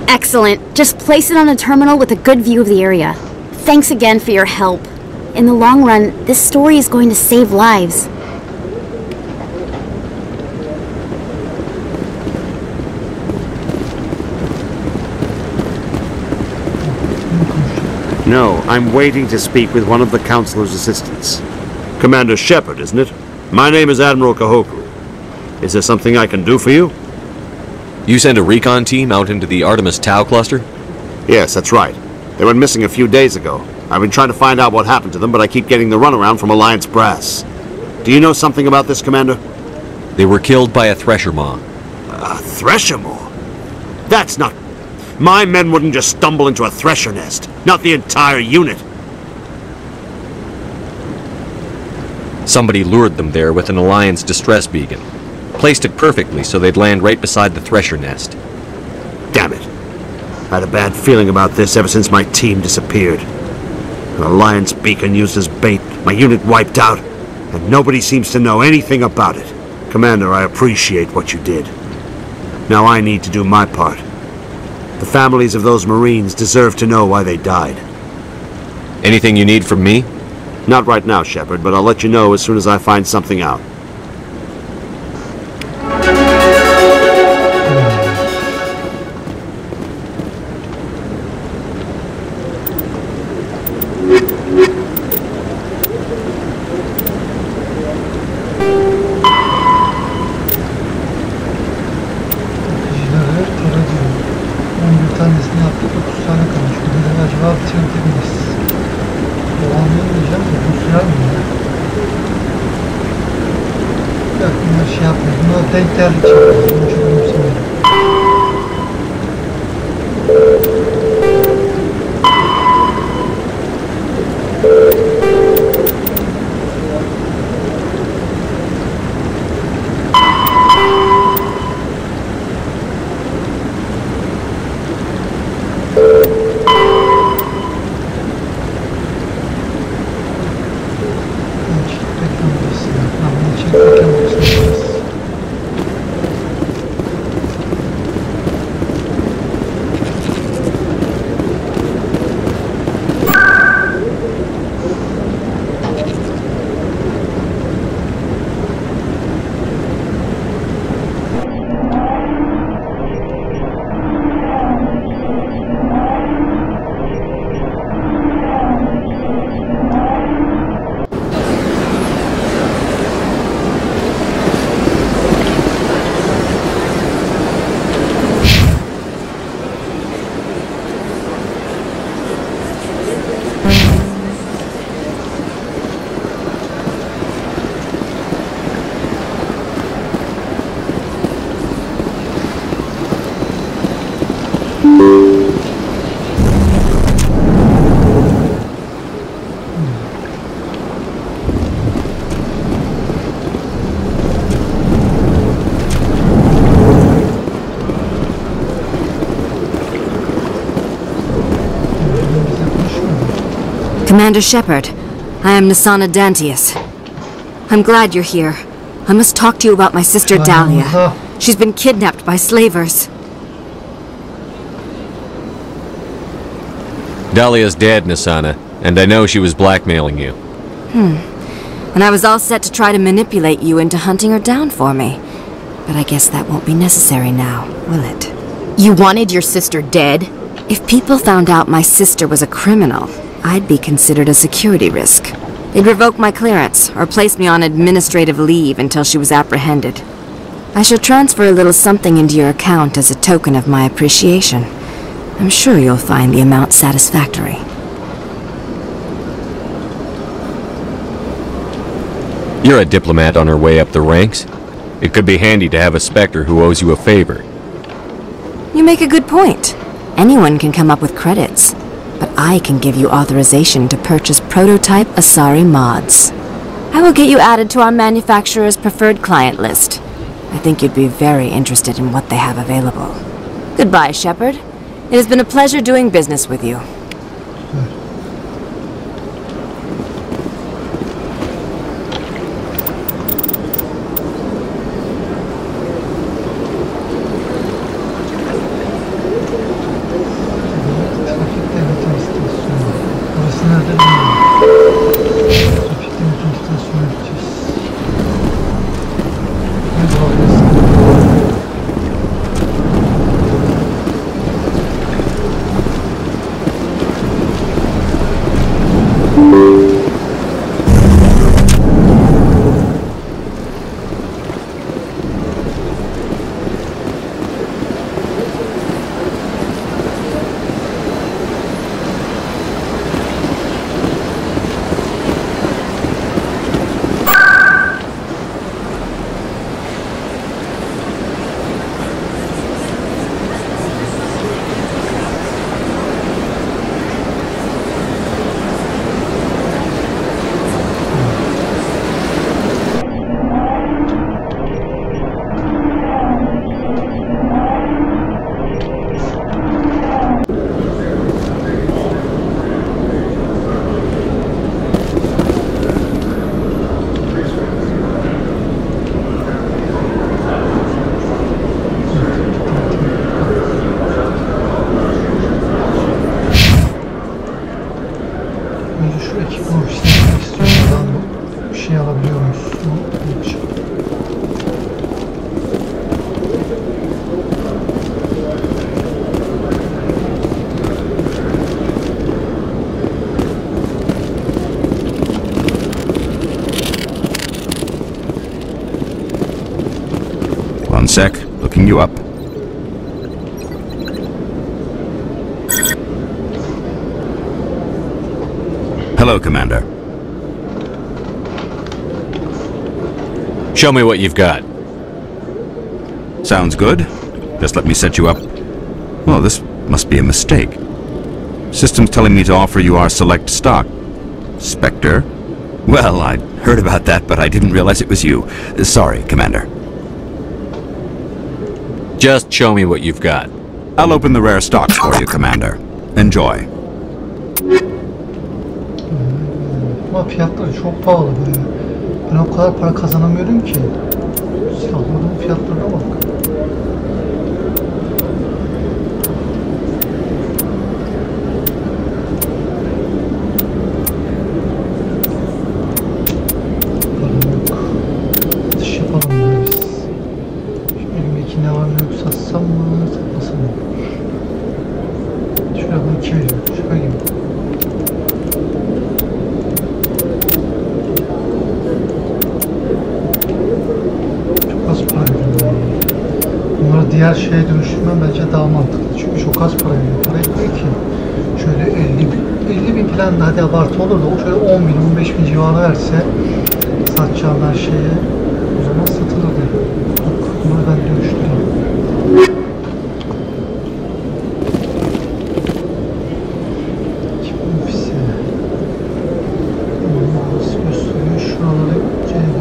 Excellent. Just place it on a terminal with a good view of the area. Thanks again for your help. In the long run, this story is going to save lives. No, I'm waiting to speak with one of the Councilor's assistants. Commander Shepard, isn't it? My name is Admiral Kahoku. Is there something I can do for you? You sent a recon team out into the Artemis Tau cluster? Yes, that's right. They went missing a few days ago. I've been trying to find out what happened to them, but I keep getting the runaround from Alliance brass. Do you know something about this, Commander? They were killed by a Thresher Maw. A Thresher Maw? That's not... My men wouldn't just stumble into a Thresher nest. Not the entire unit. Somebody lured them there with an Alliance distress beacon. Placed it perfectly so they'd land right beside the Thresher nest. Damn it. I had a bad feeling about this ever since my team disappeared. An Alliance beacon used as bait, my unit wiped out, and nobody seems to know anything about it. Commander, I appreciate what you did. Now I need to do my part. The families of those Marines deserve to know why they died. Anything you need from me? Not right now, Shepard, but I'll let you know as soon as I find something out. Commander Shepard, I am Nasana Dantius. I'm glad you're here. I must talk to you about my sister Dahlia. She's been kidnapped by slavers. Dahlia's dead, Nasana, and I know she was blackmailing you. And I was all set to try to manipulate you into hunting her down for me. But I guess that won't be necessary now, will it? You wanted your sister dead? If people found out my sister was a criminal, I'd be considered a security risk. They'd revoke my clearance, or place me on administrative leave until she was apprehended. I shall transfer a little something into your account as a token of my appreciation. I'm sure you'll find the amount satisfactory. You're a diplomat on her way up the ranks. It could be handy to have a Spectre who owes you a favor. You make a good point. Anyone can come up with credits, but I can give you authorization to purchase prototype Asari mods. I will get you added to our manufacturer's preferred client list. I think you'd be very interested in what they have available. Goodbye, Shepard. It has been a pleasure doing business with you. One sec, looking you up. Hello, Commander. Show me what you've got. Sounds good. Just let me set you up. Well, this must be a mistake. System's telling me to offer you our select stock. Spectre? Well, I'd heard about that, but I didn't realize it was you. Sorry, Commander. Just show me what you've got. I'll open the rare stocks for you, Commander. Enjoy. Ama fiyatları çok pahalı böyle. Ben o kadar para kazanamıyorum ki. Silahların fiyatlarına bak. Diğer şeye dönüştürmem bence daha mantıklı. Çünkü çok az para veriyor. Para etmiyor ki. Şöyle 50 bin falan da hadi abartı olur da o şöyle 10 bin, 15 bin civarı verse satacağım her şeye o zaman satılır diye. Bunları ben dönüştüreyim. Ofisi. Nasıl gösteriyor? Şuraları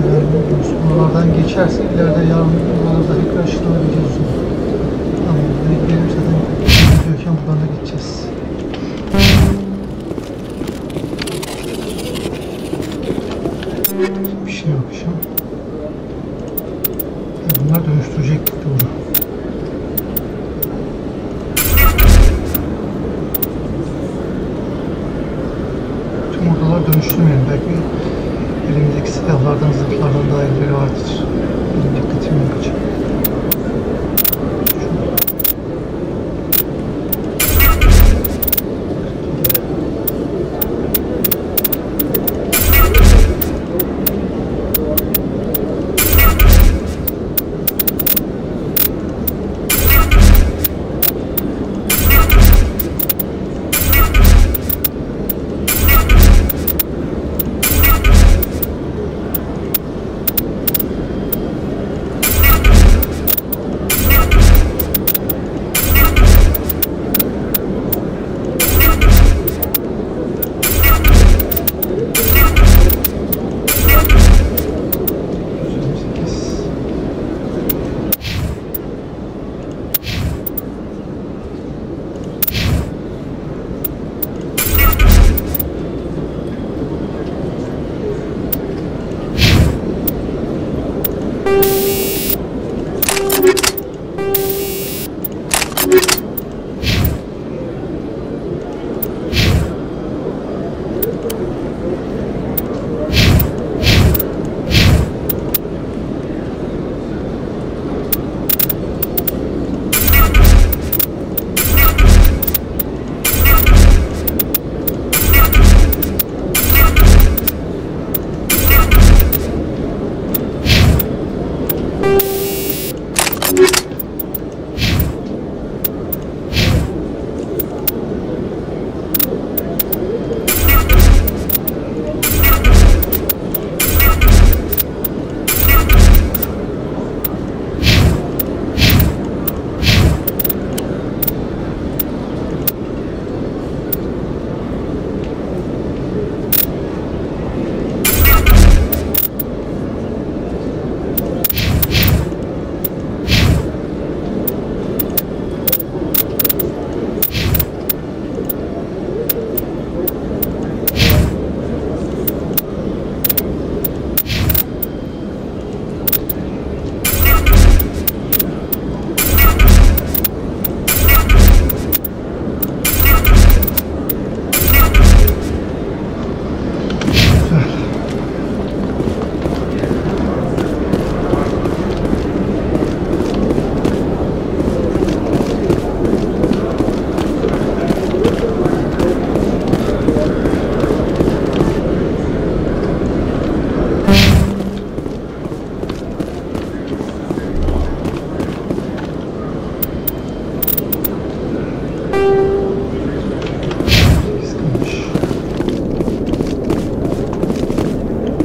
güvenmiyoruz. Buralardan geçerse ileride yarın buralarda tekrar aşılabileceğiz. Tamam, buraya gidelim zaten gidiyorken buradan da gideceğiz. Bir şey yok şu an. Bunlar dönüştürecektik doğru. Tüm odalar dönüştürmeyelim. Belki Elimizdeki silahlardan, zırhlardan daha biri vardır. Benim dikkatimi yapacak.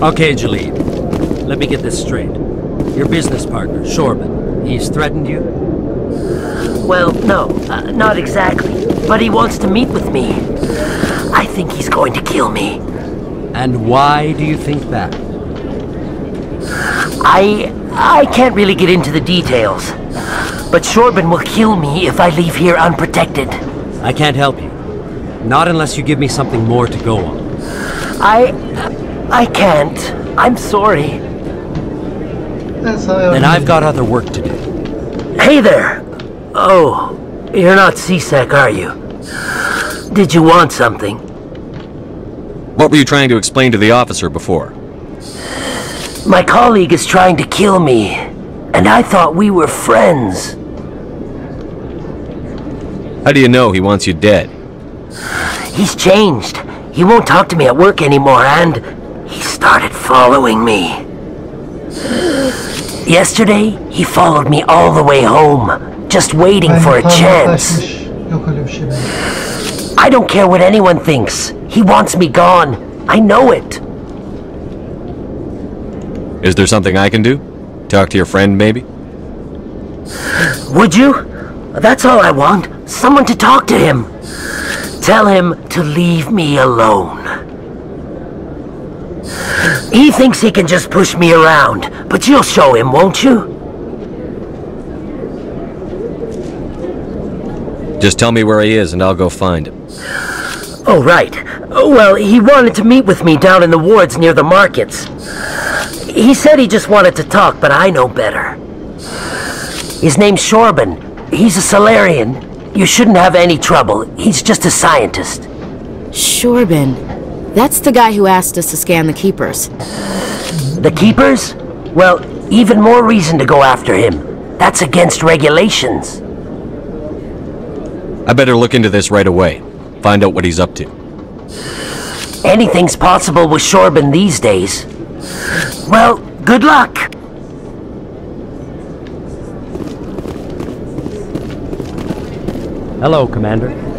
Okay, Jalid. Let me get this straight. Your business partner, Shorban, he's threatened you? Well, no, not exactly. But he wants to meet with me. I think he's going to kill me. And why do you think that? I can't really get into the details. But Shorban will kill me if I leave here unprotected. I can't help you. Not unless you give me something more to go on. I can't. I'm sorry. Then I've got other work to do. Hey there! Oh, you're not C-Sec, are you? Did you want something? What were you trying to explain to the officer before? My colleague is trying to kill me, and I thought we were friends. How do you know he wants you dead? He's changed. He won't talk to me at work anymore, and he started following me. Yesterday, he followed me all the way home, just waiting for a chance. I don't care what anyone thinks. He wants me gone. I know it. Is there something I can do? Talk to your friend, maybe? Would you? That's all I want. Someone to talk to him. Tell him to leave me alone. He thinks he can just push me around, but you'll show him, won't you? Just tell me where he is and I'll go find him. Oh, right. Well, he wanted to meet with me down in the wards near the markets. He said he just wanted to talk, but I know better. His name's Shorban. He's a Solarian. You shouldn't have any trouble. He's just a scientist. Shorban. That's the guy who asked us to scan the keepers. The keepers? Well, even more reason to go after him. That's against regulations. I better look into this right away. Find out what he's up to. Anything's possible with Shorben these days. Well, good luck. Hello, Commander.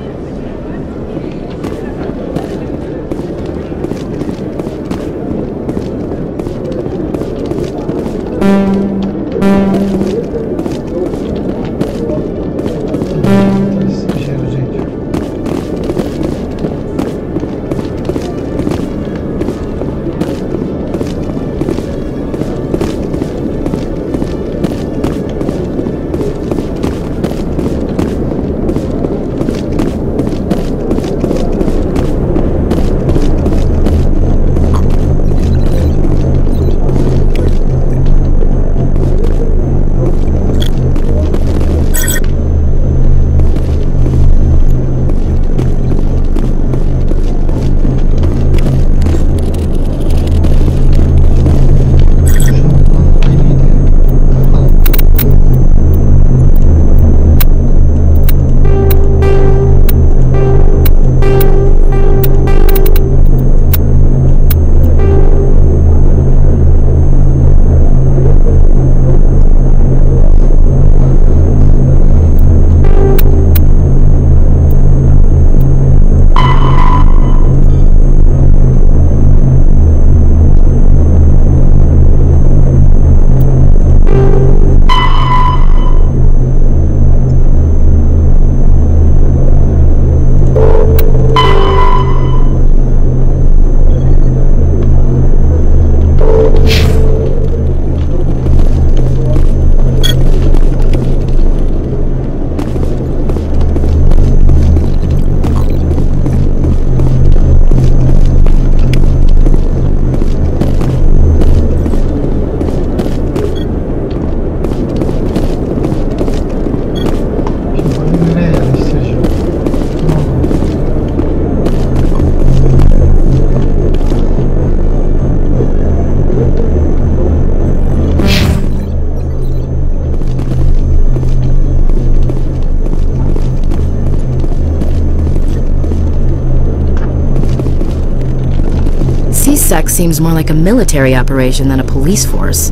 CSEC seems more like a military operation than a police force.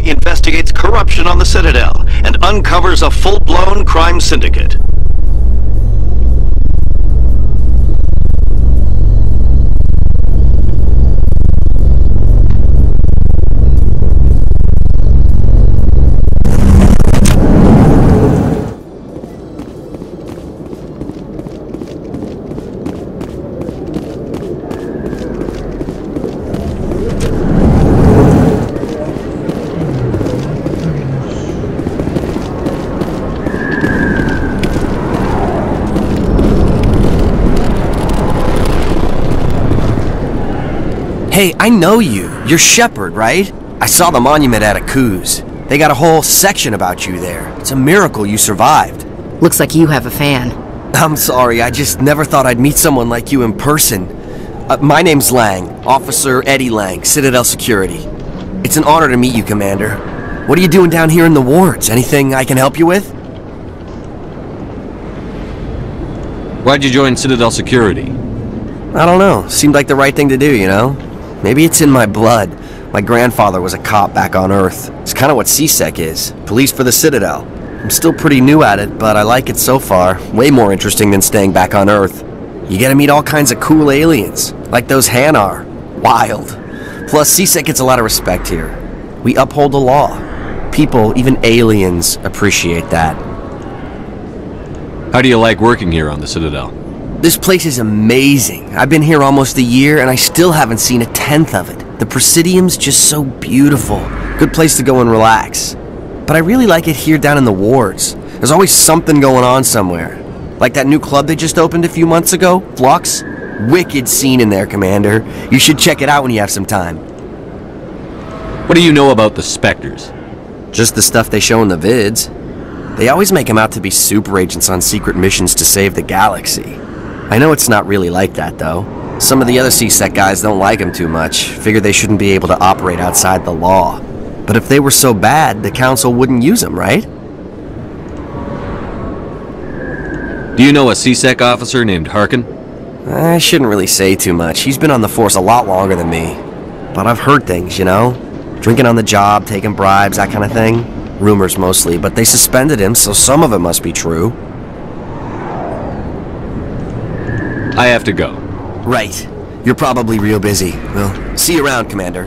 Investigates corruption on the Citadel and uncovers a full-blown crime syndicate. Hey, I know you. You're Shepard, right? I saw the monument at Aku's. They got a whole section about you there. It's a miracle you survived. Looks like you have a fan. I'm sorry, I just never thought I'd meet someone like you in person. My name's Lang, Officer Eddie Lang, Citadel Security. It's an honor to meet you, Commander. What are you doing down here in the wards? Anything I can help you with? Why'd you join Citadel Security? I don't know. Seemed like the right thing to do, you know? Maybe it's in my blood. My grandfather was a cop back on Earth. It's kind of what CSEC is. Police for the Citadel. I'm still pretty new at it, but I like it so far. Way more interesting than staying back on Earth. You get to meet all kinds of cool aliens, like those Hanar. Wild. Plus, CSEC gets a lot of respect here. We uphold the law. People, even aliens, appreciate that. How do you like working here on the Citadel? This place is amazing. I've been here almost a year, and I still haven't seen a tenth of it. The Presidium's just so beautiful. Good place to go and relax. But I really like it here down in the wards. There's always something going on somewhere. Like that new club they just opened a few months ago, Flux. Wicked scene in there, Commander. You should check it out when you have some time. What do you know about the Spectres? Just the stuff they show in the vids. They always make them out to be super agents on secret missions to save the galaxy. I know it's not really like that, though. Some of the other CSEC guys don't like them too much, figure they shouldn't be able to operate outside the law. But if they were so bad, the Council wouldn't use them, right? Do you know a CSEC officer named Harkin? I shouldn't really say too much. He's been on the force a lot longer than me. But I've heard things, you know? Drinking on the job, taking bribes, that kind of thing. Rumors mostly, but they suspended him, so some of it must be true. I have to go. Right. You're probably real busy. Well, see you around, Commander.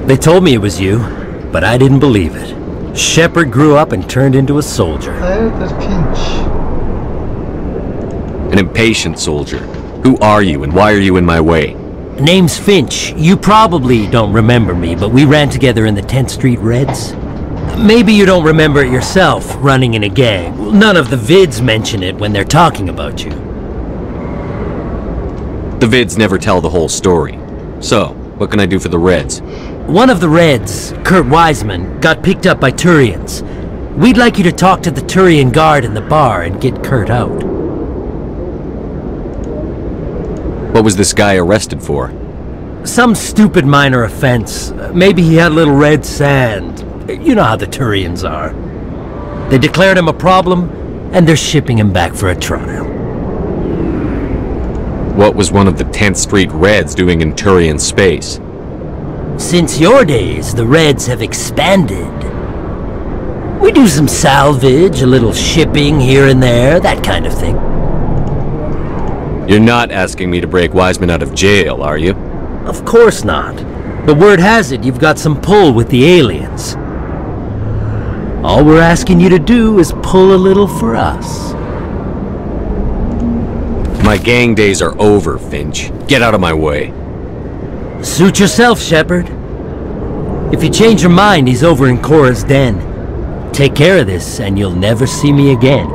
They told me it was you, but I didn't believe it. Shepard grew up and turned into a soldier. An impatient soldier. Who are you and why are you in my way? Name's Finch. You probably don't remember me, but we ran together in the 10th Street Reds. Maybe you don't remember it yourself, running in a gang. None of the vids mention it when they're talking about you. The vids never tell the whole story. So, what can I do for the Reds? One of the Reds, Kurt Wiseman, got picked up by Turians. We'd like you to talk to the Turian guard in the bar and get Kurt out. What was this guy arrested for? Some stupid minor offense. Maybe he had a little red sand. You know how the Turians are. They declared him a problem, and they're shipping him back for a trial. What was one of the 10th Street Reds doing in Turian space? Since your days, the Reds have expanded. We do some salvage, a little shipping here and there, that kind of thing. You're not asking me to break Wiseman out of jail, are you? Of course not. The word has it you've got some pull with the aliens. All we're asking you to do is pull a little for us. My gang days are over, Finch. Get out of my way. Suit yourself, Shepard. If you change your mind, he's over in Cora's den. Take care of this, and you'll never see me again.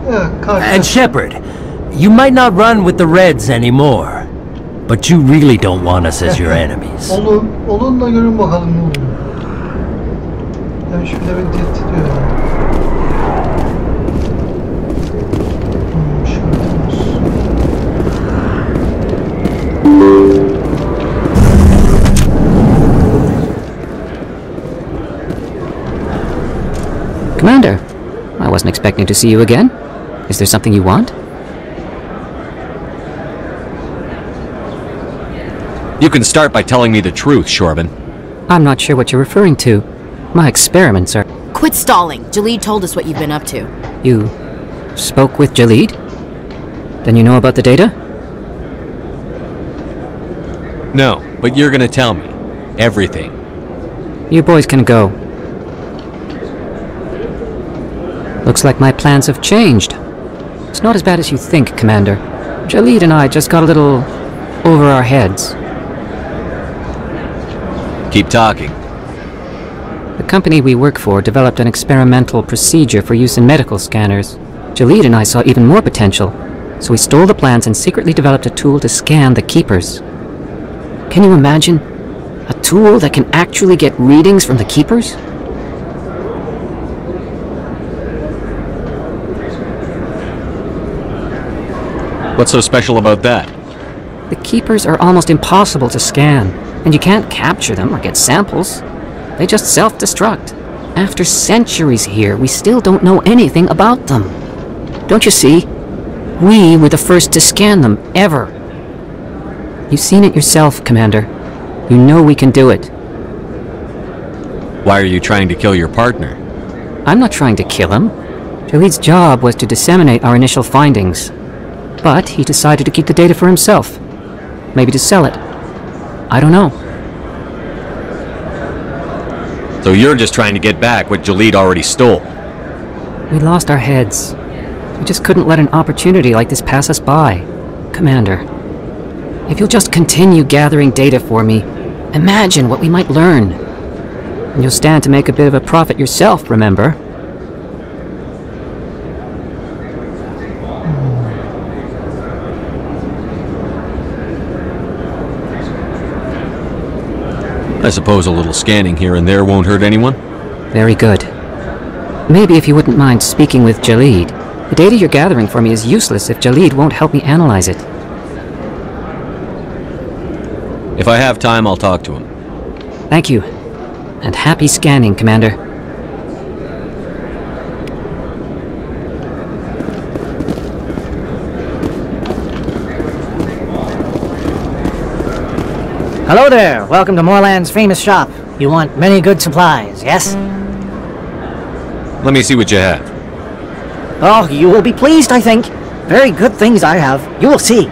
And Shepard, you might not run with the Reds anymore, but you really don't want us as your enemies. Olun da görün bakalım ne oluyor. Yani şöyle bir tehdit ediyor yani. Commander, I wasn't expecting to see you again. Is there something you want? You can start by telling me the truth, Shorban. I'm not sure what you're referring to. My experiments are... Quit stalling. Jalid told us what you've been up to. You spoke with Jalid? Then you know about the data? No, but you're gonna tell me. Everything. You boys can go. Looks like my plans have changed. It's not as bad as you think, Commander. Jalid and I just got a little over our heads. Keep talking. The company we work for developed an experimental procedure for use in medical scanners. Jalid and I saw even more potential, so we stole the plans and secretly developed a tool to scan the Keepers. Can you imagine? A tool that can actually get readings from the Keepers? What's so special about that? The Keepers are almost impossible to scan, and you can't capture them or get samples. They just self-destruct. After centuries here, we still don't know anything about them. Don't you see? We were the first to scan them, ever. You've seen it yourself, Commander. You know we can do it. Why are you trying to kill your partner? I'm not trying to kill him. Jalid's job was to disseminate our initial findings. But he decided to keep the data for himself. Maybe to sell it. I don't know. So you're just trying to get back what Jalid already stole? We lost our heads. We just couldn't let an opportunity like this pass us by. Commander, if you'll just continue gathering data for me, imagine what we might learn. And you'll stand to make a bit of a profit yourself, remember? I suppose a little scanning here and there won't hurt anyone? Very good. Maybe if you wouldn't mind speaking with Jalid. The data you're gathering for me is useless if Jalid won't help me analyze it. If I have time, I'll talk to him. Thank you. And happy scanning, Commander. Hello there. Welcome to Moorland's famous shop. You want many good supplies, yes? Let me see what you have. Oh, you will be pleased, I think. Very good things I have. You will see.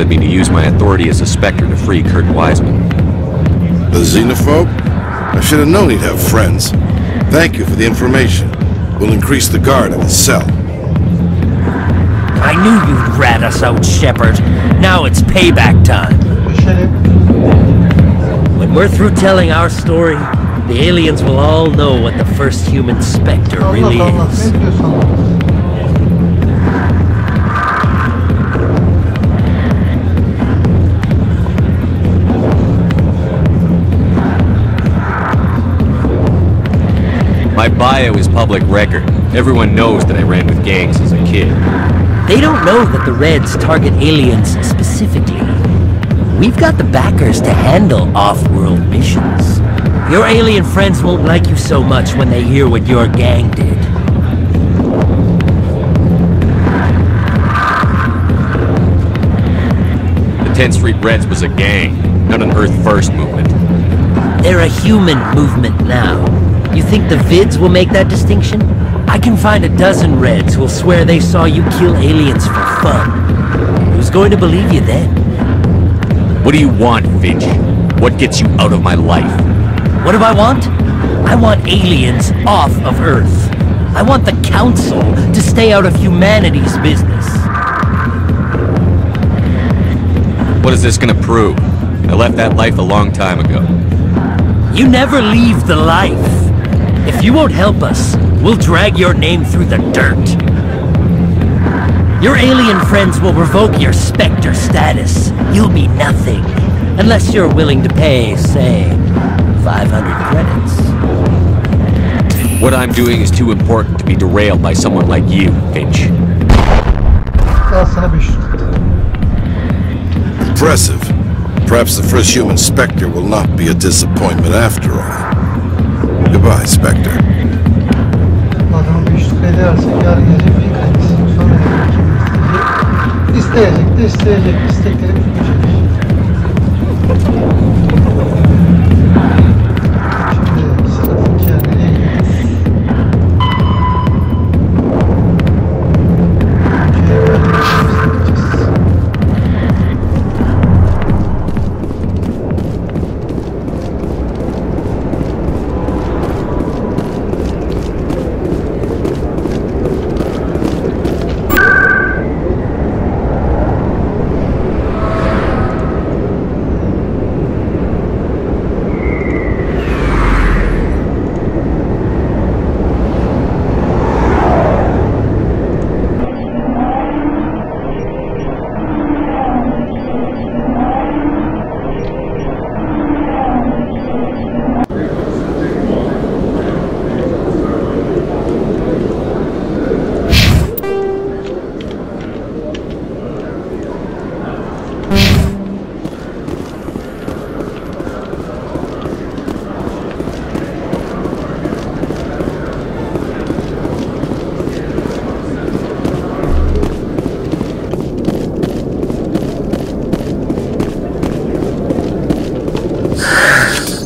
Me to use my authority as a Spectre to free Kurt Wiseman. The xenophobe? I should have known he'd have friends. Thank you for the information. We'll increase the guard at his cell. I knew you'd rat us out, Shepard. Now it's payback time. When we're through telling our story, the aliens will all know what the first human Spectre really is. My bio is public record. Everyone knows that I ran with gangs as a kid. They don't know that the Reds target aliens specifically. We've got the backers to handle off-world missions. Your alien friends won't like you so much when they hear what your gang did. The 10th Street Reds was a gang, not an Earth First movement. They're a human movement now. You think the vids will make that distinction? I can find a dozen Reds who'll swear they saw you kill aliens for fun. Who's going to believe you then? What do you want, Finch? What gets you out of my life? What do I want? I want aliens off of Earth. I want the Council to stay out of humanity's business. What is this gonna prove? I left that life a long time ago. You never leave the life. If you won't help us, we'll drag your name through the dirt. Your alien friends will revoke your Spectre status. You'll be nothing. Unless you're willing to pay, say, 500 credits. What I'm doing is too important to be derailed by someone like you, Finch. Impressive. Perhaps the first human Spectre will not be a disappointment after all. Goodbye, Spectre. Adamı 500 kredi versek yarın gece bir kredisi. Sonra isteyecek, istekleri tutacak. Şimdi sıradaki yerlere gidiyoruz.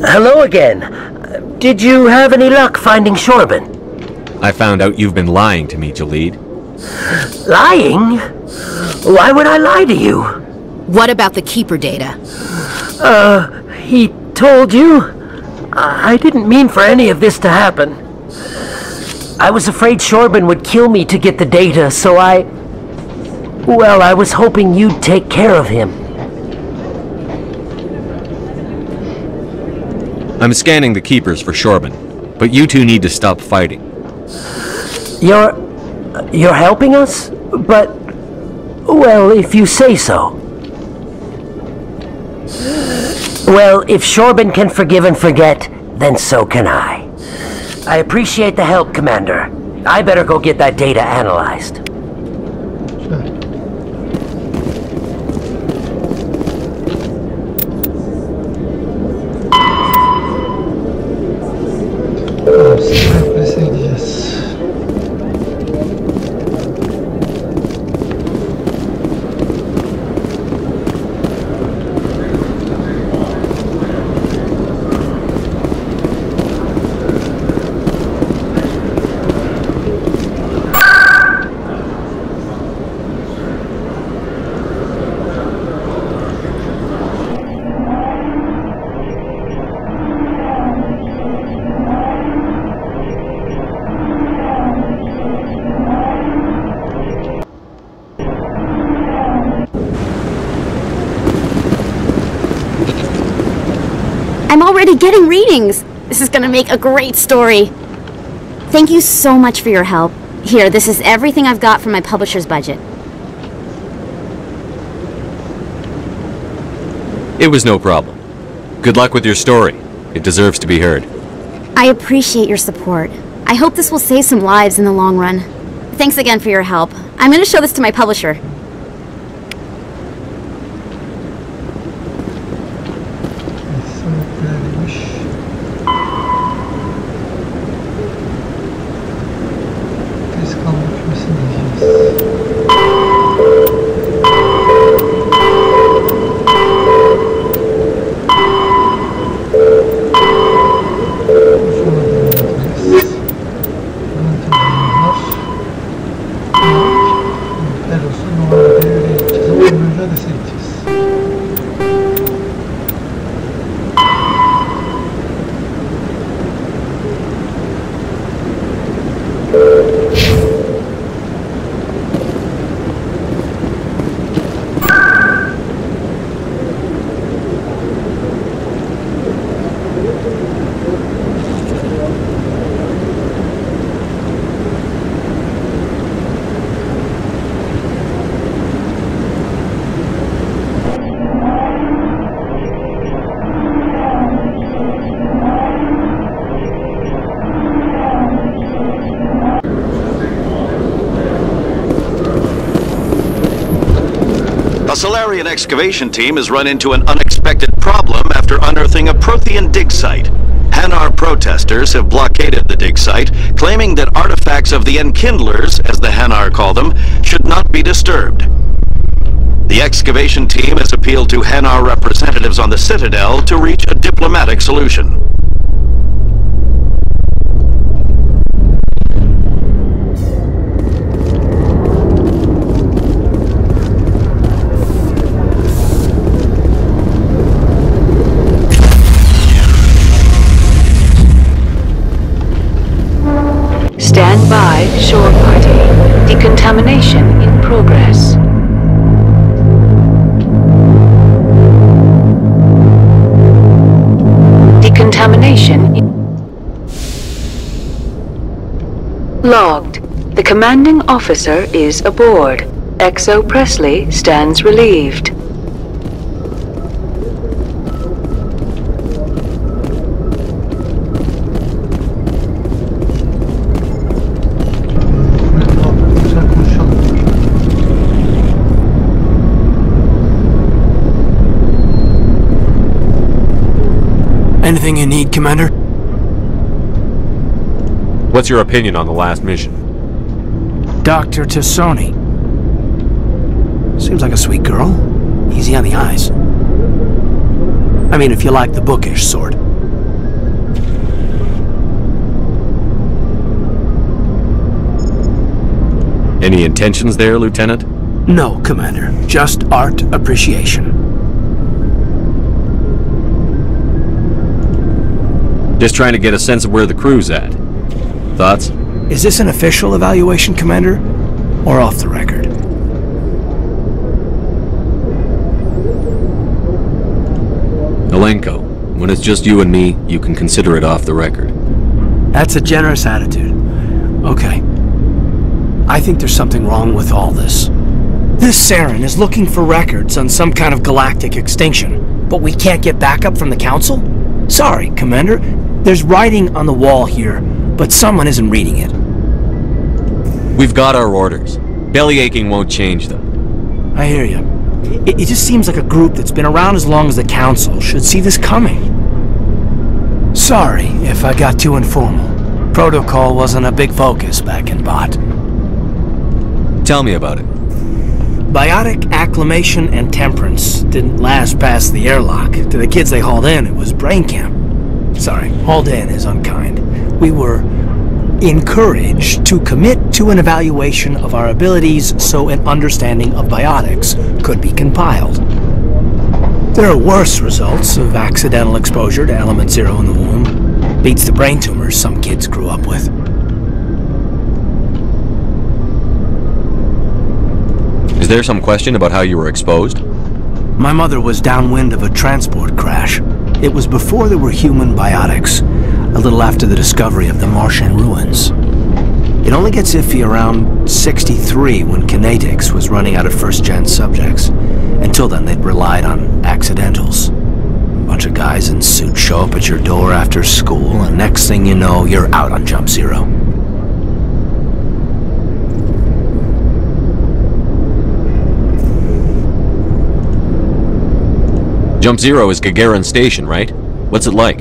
Hello again. Did you have any luck finding Shorben? I found out you've been lying to me, Jalid. Lying? Why would I lie to you? What about the Keeper data? He told you? I didn't mean for any of this to happen. I was afraid Shorben would kill me to get the data, so well, I was hoping you'd take care of him. I'm scanning the keepers for Shorben, but you two need to stop fighting. You're helping us? But, well, if you say so. Well, if Shorben can forgive and forget, then so can I. I appreciate the help, Commander. I better go get that data analyzed. I'm already getting readings. This is gonna make a great story. Thank you so much for your help. Here, this is everything I've got from my publisher's budget. It was no problem. Good luck with your story. It deserves to be heard. I appreciate your support. I hope this will save some lives in the long run. Thanks again for your help. I'm gonna show this to my publisher. Hala dese gideceğiz. A Solarian excavation team has run into an unexpected problem after unearthing a Prothean dig site. Hanar protesters have blockaded the dig site, claiming that artifacts of the Enkindlers, as the Hanar call them, should not be disturbed. The excavation team has appealed to Hanar representatives on the Citadel to reach a diplomatic solution. Stand by, shore party. Decontamination in progress. Decontamination in... Logged. The commanding officer is aboard. XO Presley stands relieved. Anything you need, Commander? What's your opinion on the last mission? Dr. Tassoni. Seems like a sweet girl. Easy on the eyes. I mean, if you like the bookish sort. Any intentions there, Lieutenant? No, Commander. Just art appreciation. Just trying to get a sense of where the crew's at. Thoughts? Is this an official evaluation, Commander? Or off the record? Alenko, when it's just you and me, you can consider it off the record. That's a generous attitude. Okay. I think there's something wrong with all this. This Saren is looking for records on some kind of galactic extinction, but we can't get backup from the Council? Sorry, Commander. There's writing on the wall here, but someone isn't reading it. We've got our orders. Belly aching won't change them. I hear you. It just seems like a group that's been around as long as the Council should see this coming. Sorry if I got too informal. Protocol wasn't a big focus back in Bot. Tell me about it. Biotic acclimation and temperance didn't last past the airlock. To the kids they hauled in, it was brain camp. Sorry, hauled in is unkind. We were encouraged to commit to an evaluation of our abilities so an understanding of biotics could be compiled. There are worse results of accidental exposure to element 0 in the womb. Beats the brain tumors some kids grew up with. Is there some question about how you were exposed? My mother was downwind of a transport crash. It was before there were human biotics, a little after the discovery of the Martian ruins. It only gets iffy around 63 when Kinetics was running out of first-gen subjects. Until then, they'd relied on accidentals. A bunch of guys in suits show up at your door after school, and next thing you know, you're out on Jump Zero. Jump Zero is Gagarin Station, right? What's it like?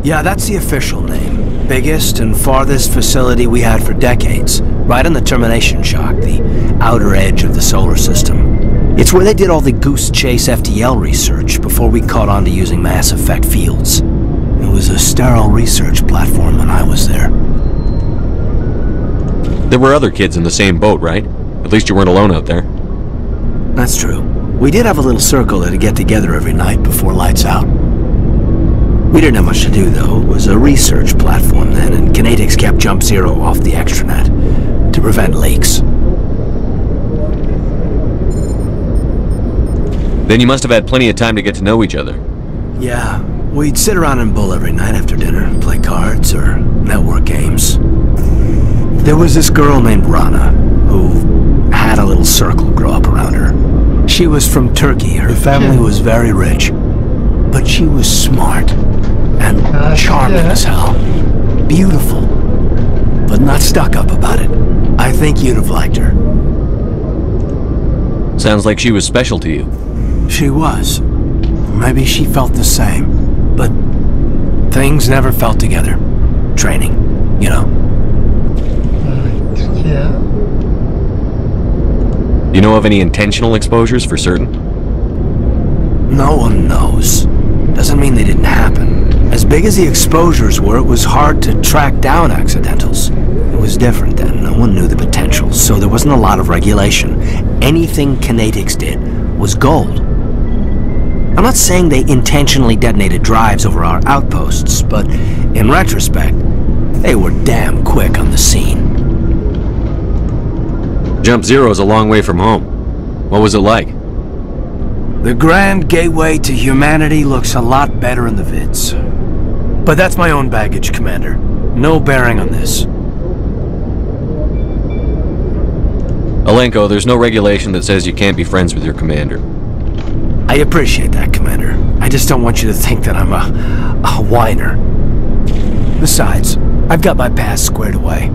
Yeah, that's the official name. Biggest and farthest facility we had for decades. Right on the termination shock, the outer edge of the solar system. It's where they did all the Goose Chase FTL research before we caught on to using mass effect fields. It was a sterile research platform when I was there. There were other kids in the same boat, right? At least you weren't alone out there. That's true. We did have a little circle that'd get together every night before lights out. We didn't have much to do, though. It was a research platform then, and Kinetics kept Jump Zero off the extranet to prevent leaks. Then you must have had plenty of time to get to know each other. Yeah, we'd sit around and bull every night after dinner, play cards or network games. There was this girl named Rana, who had a little circle grow up around her. She was from Turkey. Her family was very rich. But she was smart and charming as hell. Beautiful, but not stuck up about it. I think you'd have liked her. Sounds like she was special to you. She was. Maybe she felt the same. But things never felt together. Training, you know. Yeah. You know of any intentional exposures for certain? No one knows. Doesn't mean they didn't happen. As big as the exposures were, it was hard to track down accidentals. It was different then. No one knew the potential, so there wasn't a lot of regulation. Anything Kinetics did was gold. I'm not saying they intentionally detonated drives over our outposts, but in retrospect, they were damn quick on the scene. Jump Zero's a long way from home. What was it like? The grand gateway to humanity looks a lot better in the vids. But that's my own baggage, Commander. No bearing on this. Alenko, there's no regulation that says you can't be friends with your commander. I appreciate that, Commander. I just don't want you to think that I'm a whiner. Besides, I've got my past squared away.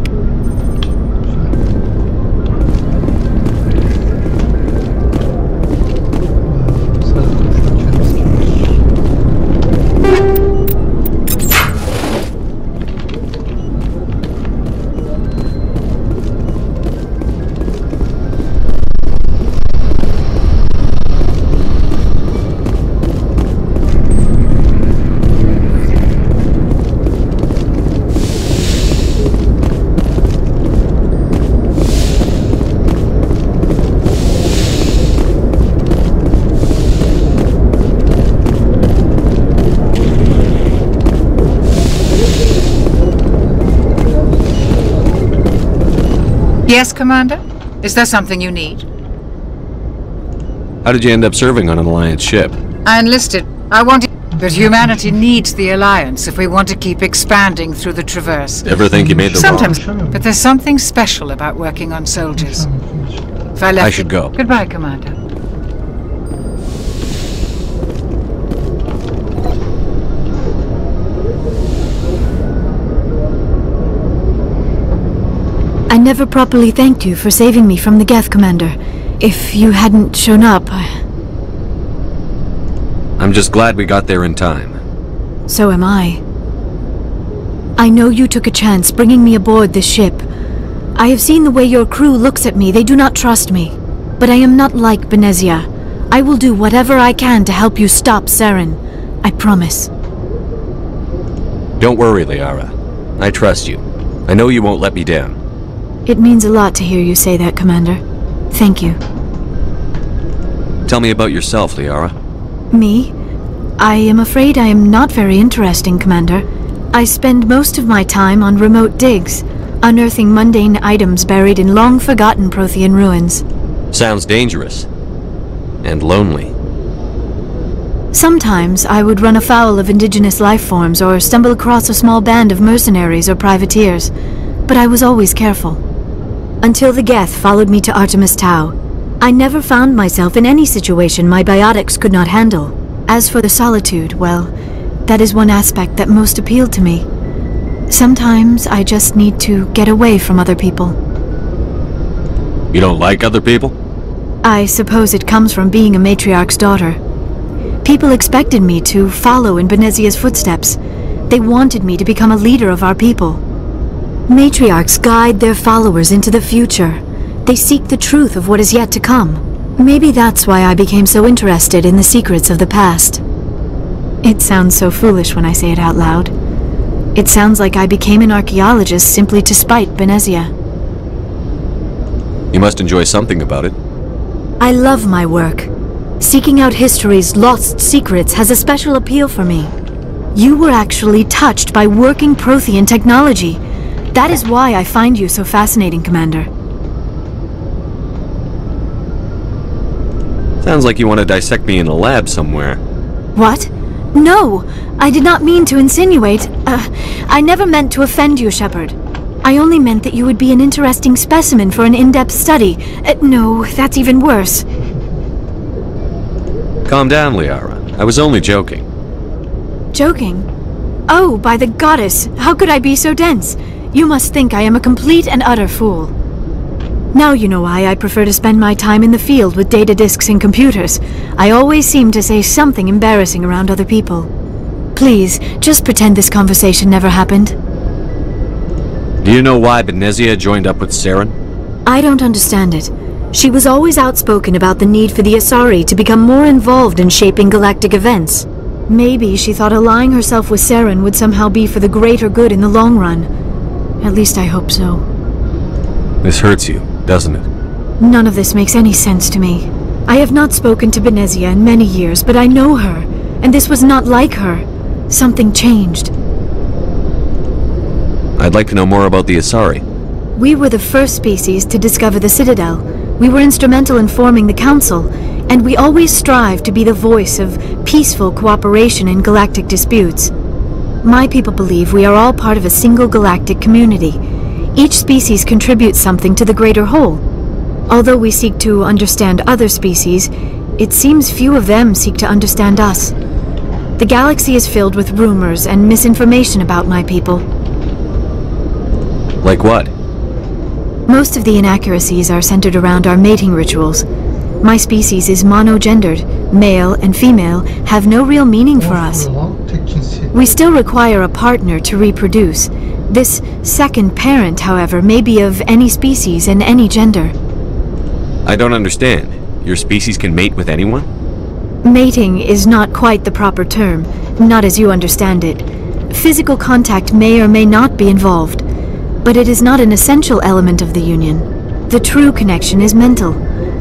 Yes, Commander? Is there something you need? How did you end up serving on an Alliance ship? I enlisted. I wanted... But humanity needs the Alliance if we want to keep expanding through the Traverse. Ever think you made the Sometimes, wrong? but there's something special about working on soldiers. If I left I should go. Goodbye, Commander. I never properly thanked you for saving me from the Geth, Commander. If you hadn't shown up, I'm just glad we got there in time. So am I. I know you took a chance bringing me aboard this ship. I have seen the way your crew looks at me. They do not trust me. But I am not like Benezia. I will do whatever I can to help you stop Saren. I promise. Don't worry, Liara. I trust you. I know you won't let me down. It means a lot to hear you say that, Commander. Thank you. Tell me about yourself, Liara. Me? I am afraid I am not very interesting, Commander. I spend most of my time on remote digs, unearthing mundane items buried in long-forgotten Prothean ruins. Sounds dangerous. And lonely. Sometimes I would run afoul of indigenous life forms or stumble across a small band of mercenaries or privateers, but I was always careful. Until the Geth followed me to Artemis Tau, I never found myself in any situation my biotics could not handle. As for the solitude, well, that is one aspect that most appealed to me. Sometimes I just need to get away from other people. You don't like other people? I suppose it comes from being a matriarch's daughter. People expected me to follow in Benezia's footsteps. They wanted me to become a leader of our people. Matriarchs guide their followers into the future. They seek the truth of what is yet to come. Maybe that's why I became so interested in the secrets of the past. It sounds so foolish when I say it out loud. It sounds like I became an archaeologist simply to spite Benezia. You must enjoy something about it. I love my work. Seeking out history's lost secrets has a special appeal for me. You were actually touched by working Prothean technology. That is why I find you so fascinating, Commander. Sounds like you want to dissect me in a lab somewhere. What? No! I did not mean to insinuate. I never meant to offend you, Shepard. I only meant that you would be an interesting specimen for an in-depth study. No, that's even worse. Calm down, Liara. I was only joking. Joking? Oh, by the goddess, how could I be so dense? You must think I am a complete and utter fool. Now you know why I prefer to spend my time in the field with data disks and computers. I always seem to say something embarrassing around other people. Please, just pretend this conversation never happened. Do you know why Benezia joined up with Saren? I don't understand it. She was always outspoken about the need for the Asari to become more involved in shaping galactic events. Maybe she thought allying herself with Saren would somehow be for the greater good in the long run. At least I hope so. This hurts you, doesn't it? None of this makes any sense to me. I have not spoken to Benezia in many years, but I know her, and this was not like her. Something changed. I'd like to know more about the Asari. We were the first species to discover the Citadel. We were instrumental in forming the Council, and we always strive to be the voice of peaceful cooperation in galactic disputes. My people believe we are all part of a single galactic community. Each species contributes something to the greater whole. Although we seek to understand other species, it seems few of them seek to understand us. The galaxy is filled with rumors and misinformation about my people. Like what? Most of the inaccuracies are centered around our mating rituals. My species is monogendered. Male and female have no real meaning for us. We still require a partner to reproduce. This second parent, however, may be of any species and any gender. I don't understand. Your species can mate with anyone? Mating is not quite the proper term, not as you understand it. Physical contact may or may not be involved, but it is not an essential element of the union. The true connection is mental.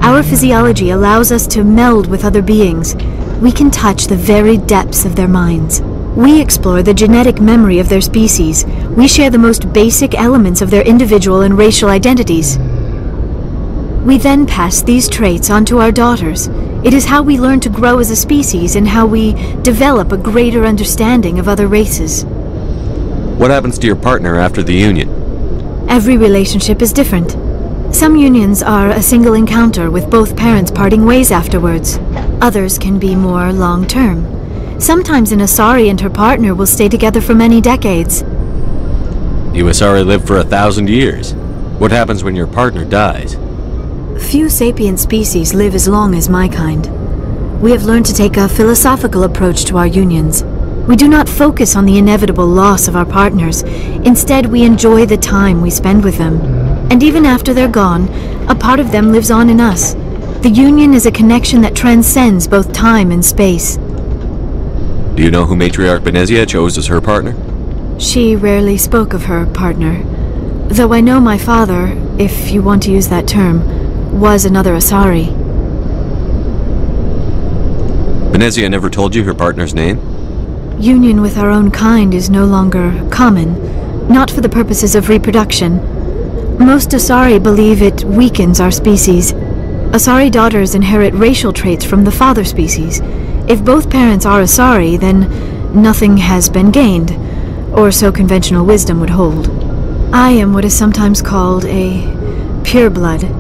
Our physiology allows us to meld with other beings. We can touch the very depths of their minds. We explore the genetic memory of their species. We share the most basic elements of their individual and racial identities. We then pass these traits on to our daughters. It is how we learn to grow as a species and how we develop a greater understanding of other races. What happens to your partner after the union? Every relationship is different. Some unions are a single encounter with both parents parting ways afterwards. Others can be more long-term. Sometimes an Asari and her partner will stay together for many decades. You Asari live for 1,000 years. What happens when your partner dies? Few sapient species live as long as my kind. We have learned to take a philosophical approach to our unions. We do not focus on the inevitable loss of our partners. Instead, we enjoy the time we spend with them. And even after they're gone, a part of them lives on in us. The union is a connection that transcends both time and space. Do you know who Matriarch Benezia chose as her partner? She rarely spoke of her partner. Though I know my father, if you want to use that term, was another Asari. Benezia never told you her partner's name? Union with our own kind is no longer common, not for the purposes of reproduction. Most Asari believe it weakens our species. Asari daughters inherit racial traits from the father species. If both parents are Asari, then nothing has been gained, or so conventional wisdom would hold. I am what is sometimes called a pureblood.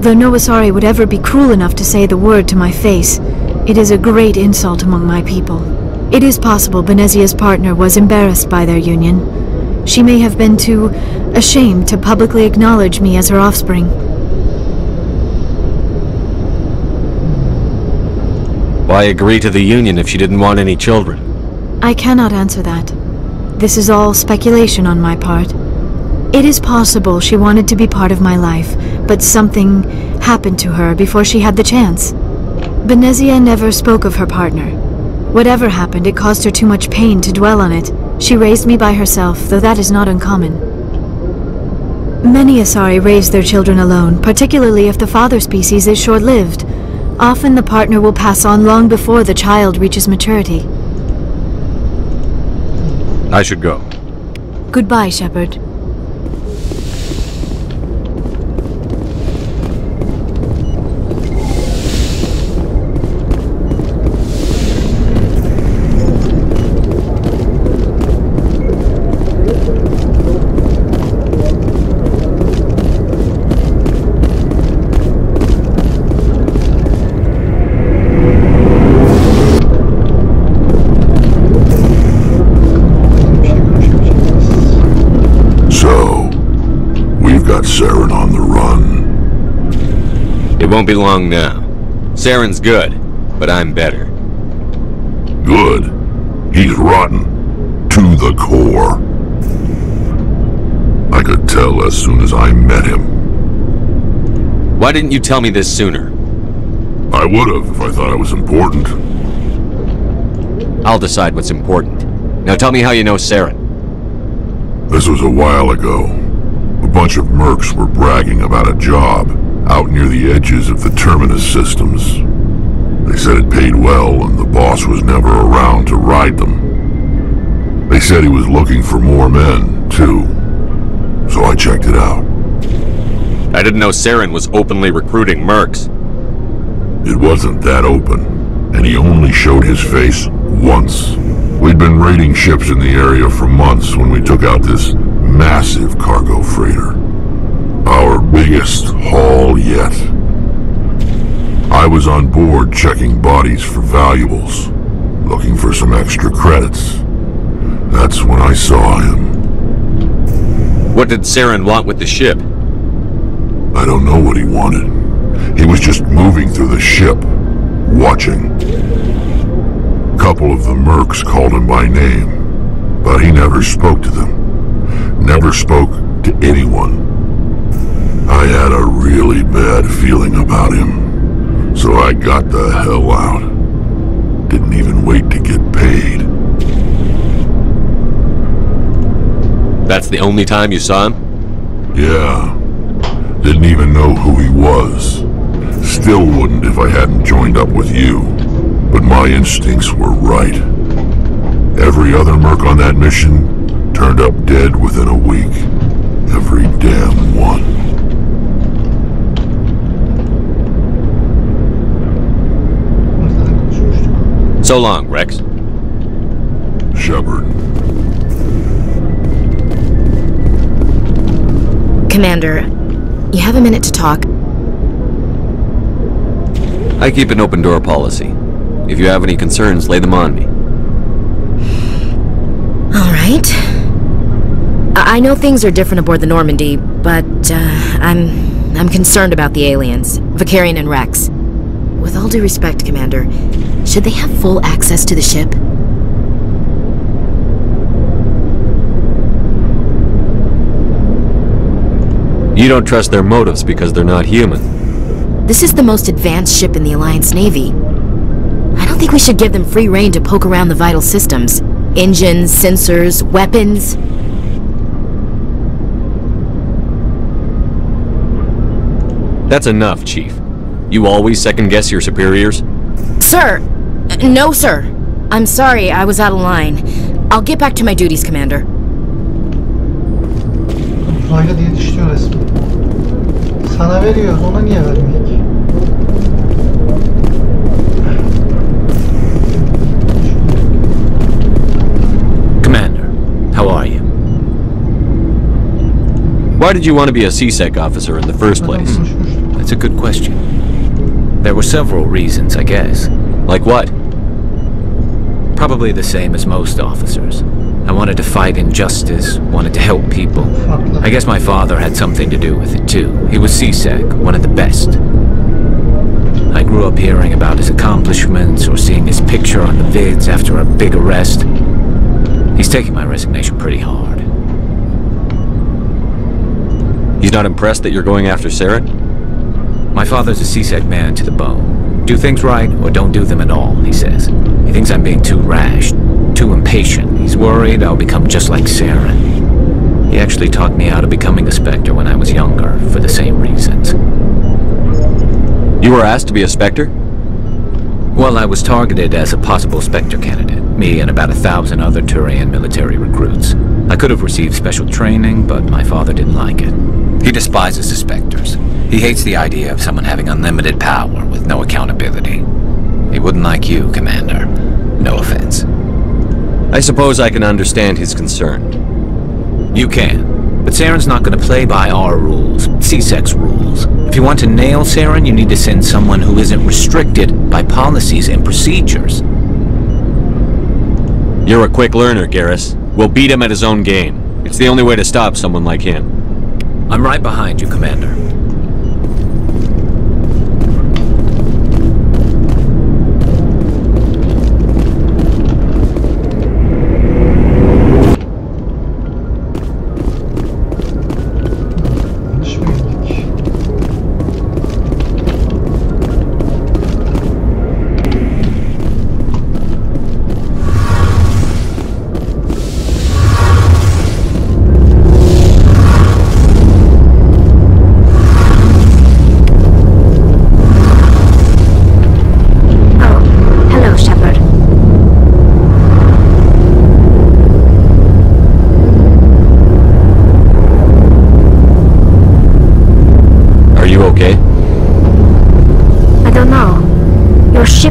Though no Asari would ever be cruel enough to say the word to my face, it is a great insult among my people. It is possible Benezia's partner was embarrassed by their union. She may have been too ashamed to publicly acknowledge me as her offspring. Why agree to the union if she didn't want any children? I cannot answer that. This is all speculation on my part. It is possible she wanted to be part of my life, but something happened to her before she had the chance. Benezia never spoke of her partner. Whatever happened, it caused her too much pain to dwell on it. She raised me by herself, though that is not uncommon. Many Asari raise their children alone, particularly if the father species is short-lived. Often the partner will pass on long before the child reaches maturity. I should go. Goodbye, Shepard. Saren on the run. It won't be long now. Saren's good, but I'm better. Good? He's rotten. To the core. I could tell as soon as I met him. Why didn't you tell me this sooner? I would've if I thought it was important. I'll decide what's important. Now tell me how you know Saren. This was a while ago. A bunch of mercs were bragging about a job out near the edges of the terminus systems. They said it paid well and the boss was never around to ride them. They said he was looking for more men, too. So I checked it out. I didn't know Saren was openly recruiting mercs. It wasn't that open, and he only showed his face once. We'd been raiding ships in the area for months when we took out this massive cargo freighter. Our biggest haul yet. I was on board checking bodies for valuables, looking for some extra credits. That's when I saw him. What did Saren want with the ship? I don't know what he wanted. He was just moving through the ship, watching. A couple of the mercs called him by name, but he never spoke to them. Never spoke to anyone. I had a really bad feeling about him, so I got the hell out. Didn't even wait to get paid. That's the only time you saw him? Yeah. Didn't even know who he was. Still wouldn't if I hadn't joined up with you. But my instincts were right. Every other merc on that mission turned up dead within a week. Every damn one. So long, Rex. Shepard. Commander, you have a minute to talk? I keep an open door policy. If you have any concerns, lay them on me. All right. I know things are different aboard the Normandy, but I'm concerned about the aliens, Vicarian and Rex. With all due respect, Commander, should they have full access to the ship? You don't trust their motives because they're not human. This is the most advanced ship in the Alliance Navy. I don't think we should give them free rein to poke around the vital systems. Engines, sensors, weapons. That's enough, Chief. You always second-guess your superiors? Sir! No, sir. I'm sorry, I was out of line. I'll get back to my duties, Commander. Uzaylı diye dişliyor resmen. Sana veriyoruz, ona niye vermeyek? Commander, how are you? Why did you want to be a CSEC officer in the first place? That's a good question. There were several reasons, I guess. Like what? Probably the same as most officers. I wanted to fight injustice, wanted to help people. I guess my father had something to do with it too. He was CSEC, one of the best. I grew up hearing about his accomplishments or seeing his picture on the vids after a big arrest. He's taking my resignation pretty hard. He's not impressed that you're going after Saren? My father's a CSEC man to the bone. Do things right or don't do them at all, he says. He thinks I'm being too rash, too impatient. He's worried I'll become just like Saren. He actually talked me out of becoming a Spectre when I was younger, for the same reasons. You were asked to be a Spectre? Well, I was targeted as a possible Spectre candidate, me and about 1,000 other Turian military recruits. I could have received special training, but my father didn't like it. He despises the Spectres. He hates the idea of someone having unlimited power with no accountability. He wouldn't like you, Commander. No offense. I suppose I can understand his concern. You can. But Saren's not going to play by our rules, CSEC's rules. If you want to nail Saren, you need to send someone who isn't restricted by policies and procedures. You're a quick learner, Garrus. We'll beat him at his own game. It's the only way to stop someone like him. I'm right behind you, Commander.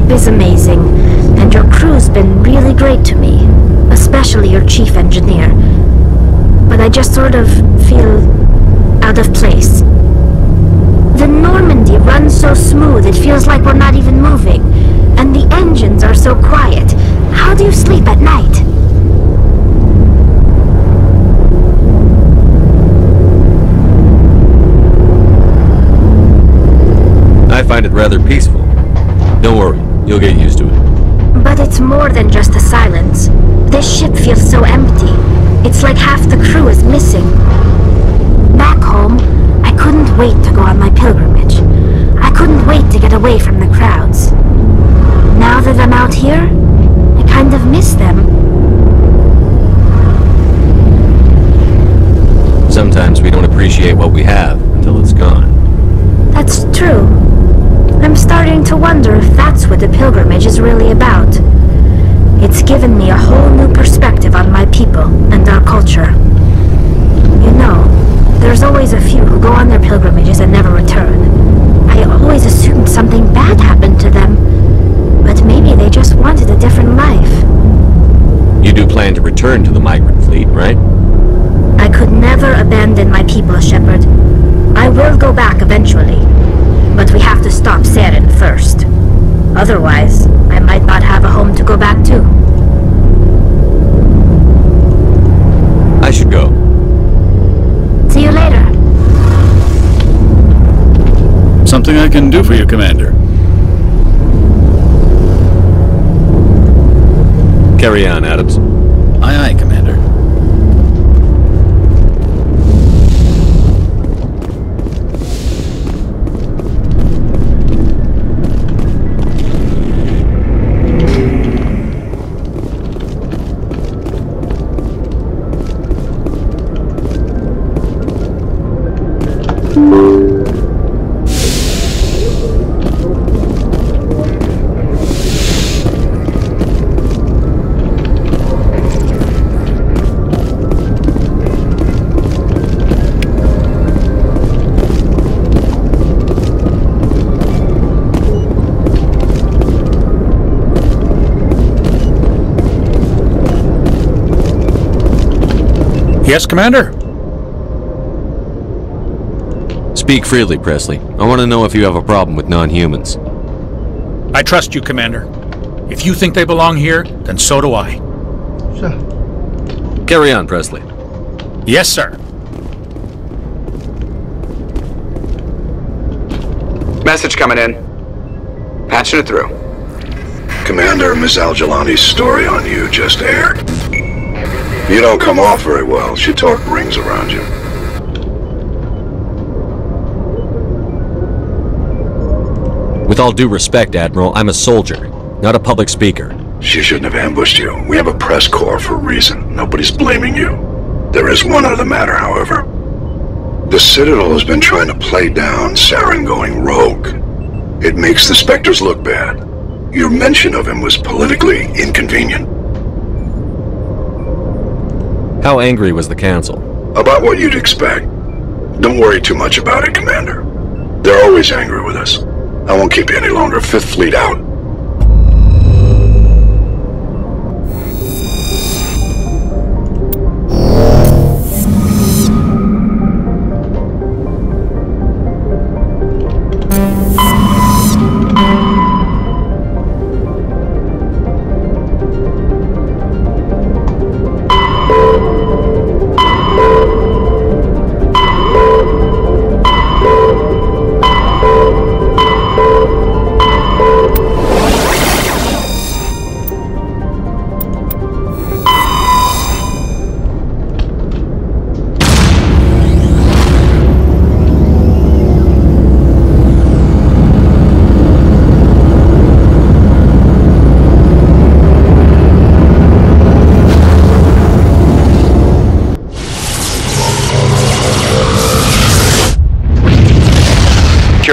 Is amazing, and your crew's been really great to me, especially your chief engineer. But I just sort of feel out of place. The Normandy runs so smooth it feels like we're not even moving, and the engines are so quiet. How do you sleep at night? I find it rather peaceful. Don't worry. You'll get used to it. But it's more than just the silence. This ship feels so empty. It's like half the crew is missing. Back home, I couldn't wait to go on my pilgrimage. I couldn't wait to get away from the crowds. Now that I'm out here, I kind of miss them. Sometimes we don't appreciate what we have until it's gone. That's true. I'm starting to wonder if that's what the pilgrimage is really about. It's given me a whole new perspective on my people and our culture. You know, there's always a few who go on their pilgrimages and never return. I always assumed something bad happened to them, but maybe they just wanted a different life. You do plan to return to the migrant fleet, right? I could never abandon my people, Shepard. I will go back eventually. But we have to stop Saren first. Otherwise, I might not have a home to go back to. I should go. See you later. Something I can do for you, Commander. Carry on, Adams. Aye, aye, Commander. Yes, Commander? Speak freely, Presley. I want to know if you have a problem with non-humans. I trust you, Commander. If you think they belong here, then so do I. Sure. Carry on, Presley. Yes, sir. Message coming in. Patching it through. Commander, Miss Al-Jalani's story on you just aired. You don't come off very well. She talked rings around you. With all due respect, Admiral, I'm a soldier, not a public speaker. She shouldn't have ambushed you. We have a press corps for a reason. Nobody's blaming you. There is one other matter, however. The Citadel has been trying to play down Saren going rogue. It makes the Spectres look bad. Your mention of him was politically inconvenient. How angry was the Council? About what you'd expect. Don't worry too much about it, Commander. They're always angry with us. I won't keep you any longer. Fifth Fleet out.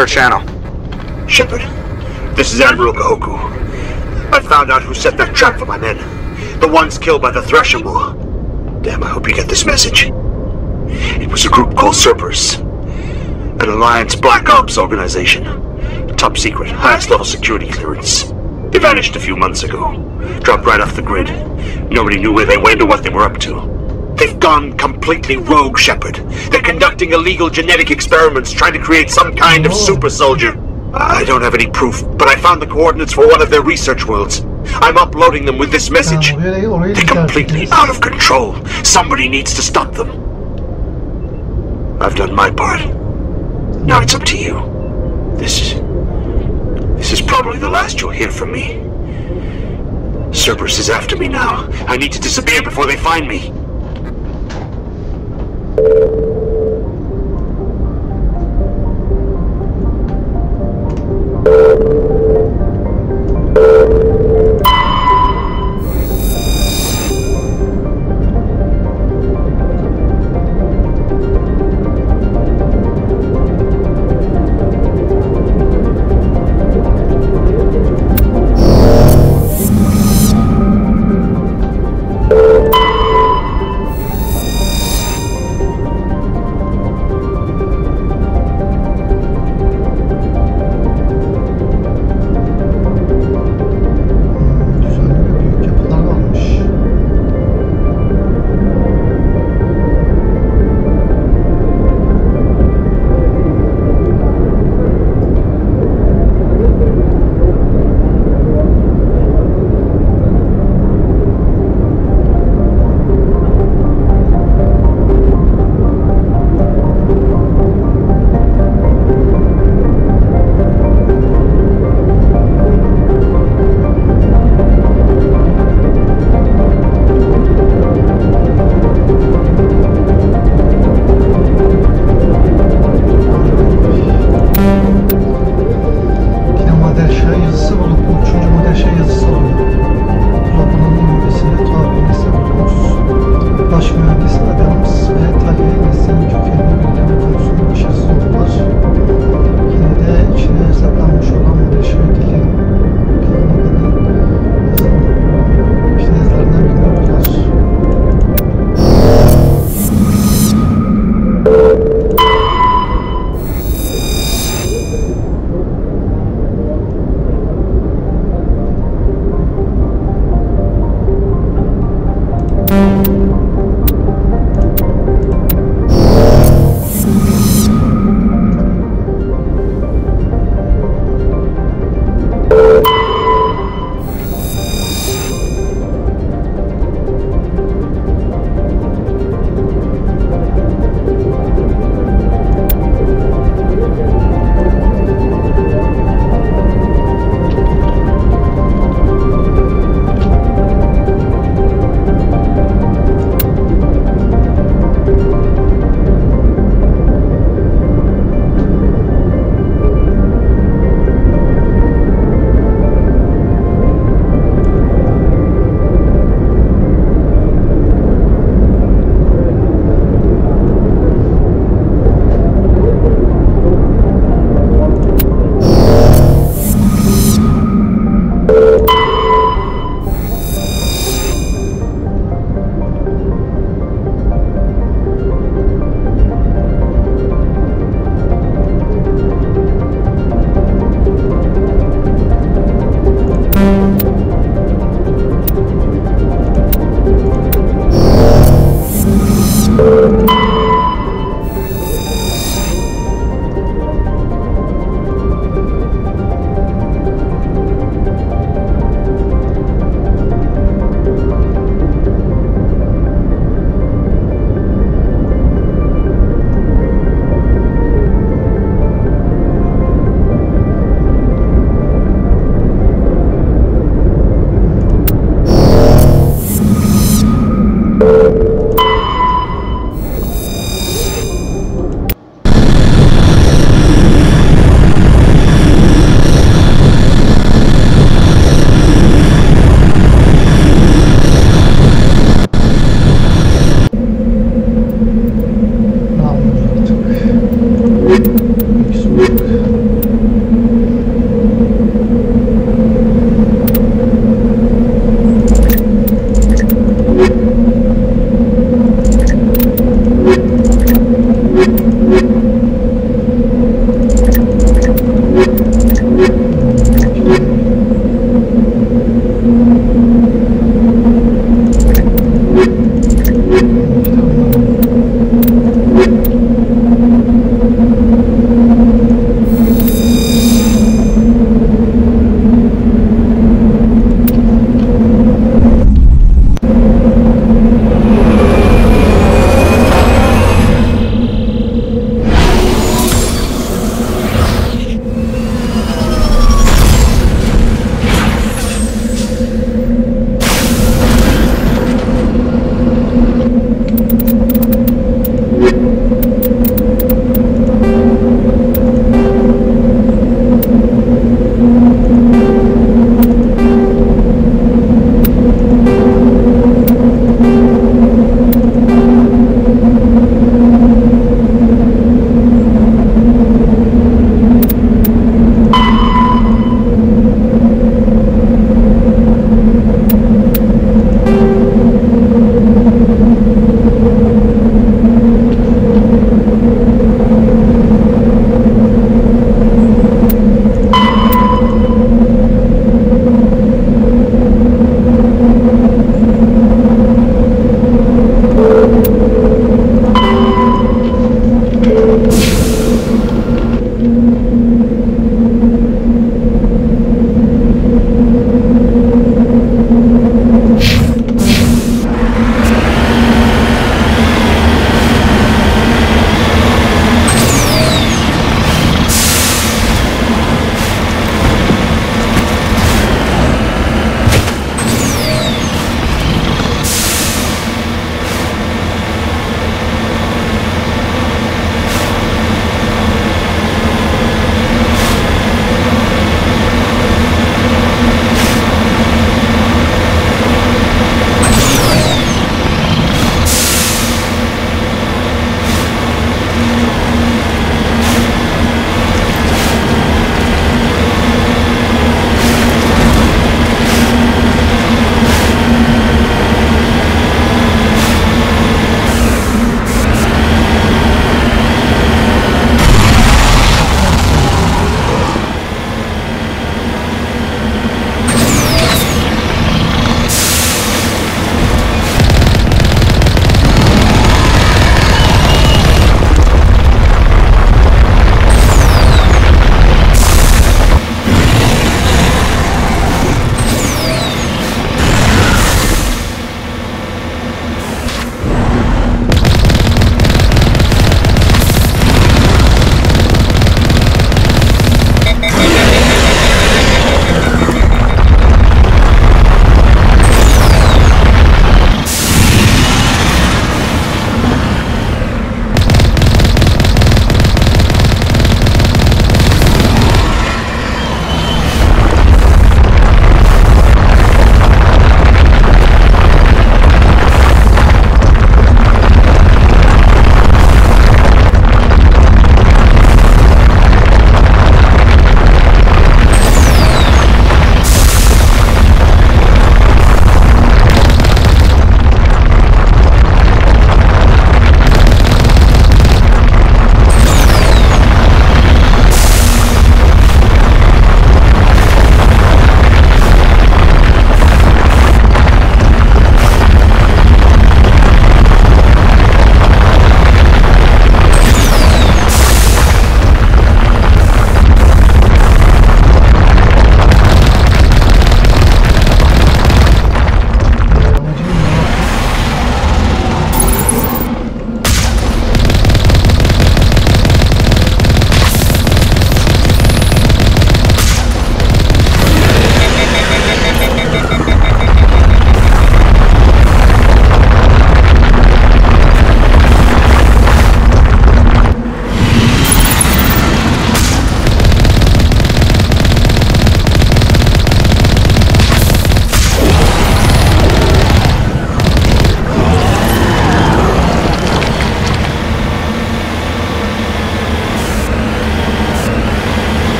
Secure channel. Shepard, this is Admiral Gahoku. I found out who set that trap for my men. The ones killed by the Thresher War. Damn, I hope you get this message. It was a group called Cerberus. An Alliance Black Ops organization. Top secret, highest level security clearance. They vanished a few months ago. Dropped right off the grid. Nobody knew where they went or what they were up to. They've gone completely rogue, Shepard. They're conducting illegal genetic experiments, trying to create some kind of super soldier. I don't have any proof, but I found the coordinates for one of their research worlds. I'm uploading them with this message. They're completely out of control. Somebody needs to stop them. I've done my part. Now it's up to you. This is probably the last you'll hear from me. Cerberus is after me now. I need to disappear before they find me.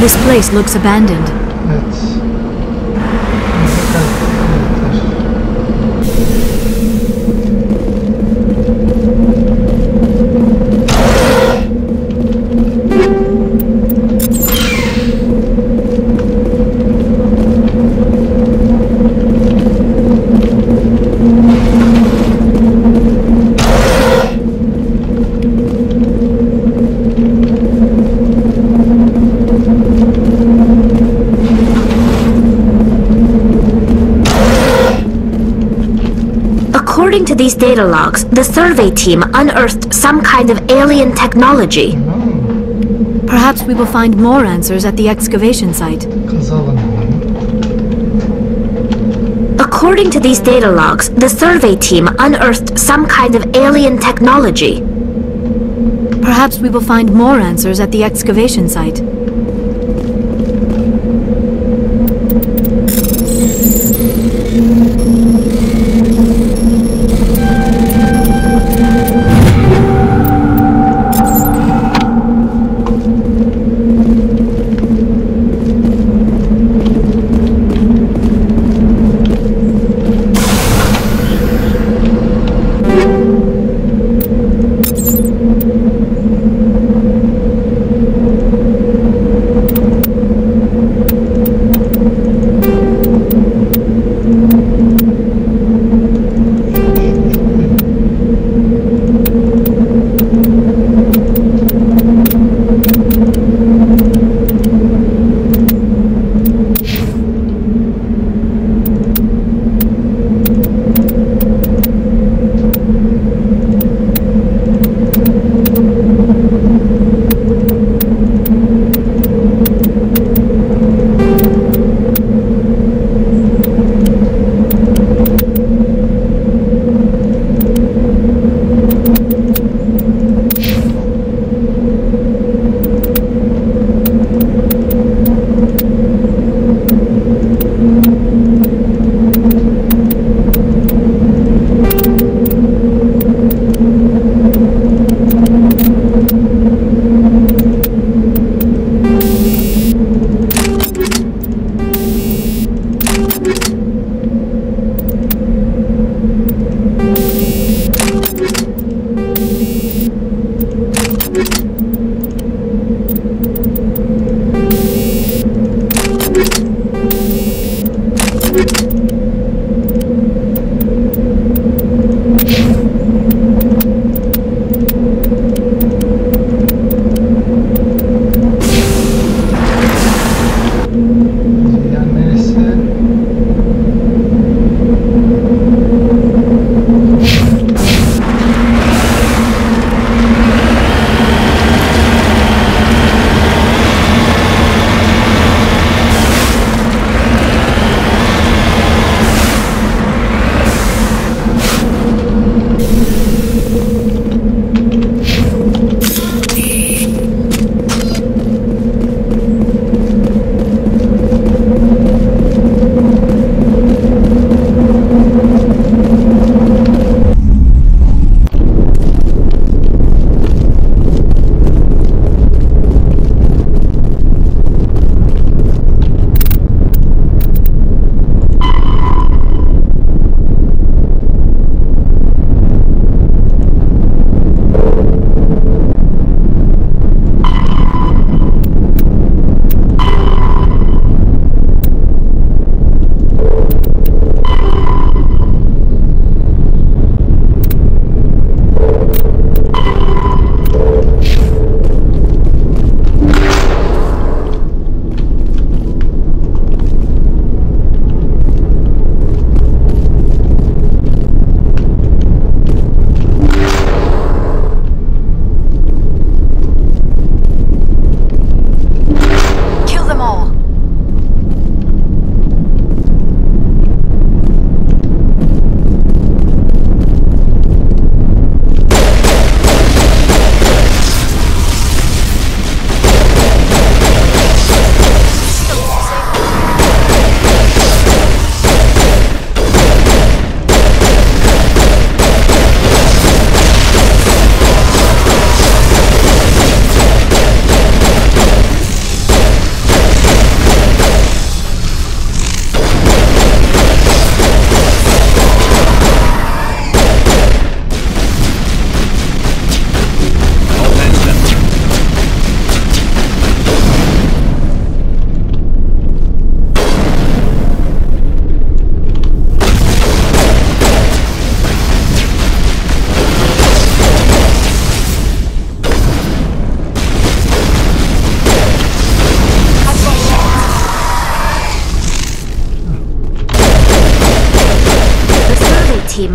This place looks abandoned. Evet. According to these data logs, the survey team unearthed some kind of alien technology. Perhaps we will find more answers at the excavation site. According to these data logs, the survey team unearthed some kind of alien technology. Perhaps we will find more answers at the excavation site.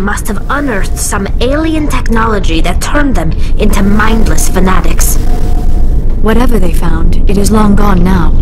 must have unearthed some alien technology that turned them into mindless fanatics. Whatever they found, it is long gone now.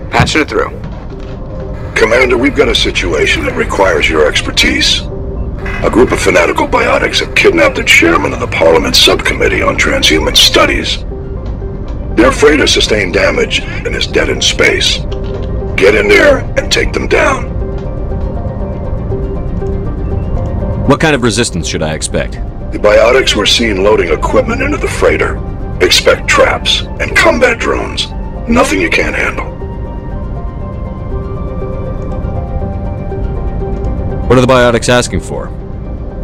Patching it through. Commander, we've got a situation that requires your expertise. A group of fanatical biotics have kidnapped the chairman of the Parliament Subcommittee on Transhuman Studies. Their freighter sustained damage and is dead in space. Get in there and take them down. What kind of resistance should I expect? The biotics were seen loading equipment into the freighter. Expect traps and combat drones. Nothing you can't handle. What are the biotics asking for?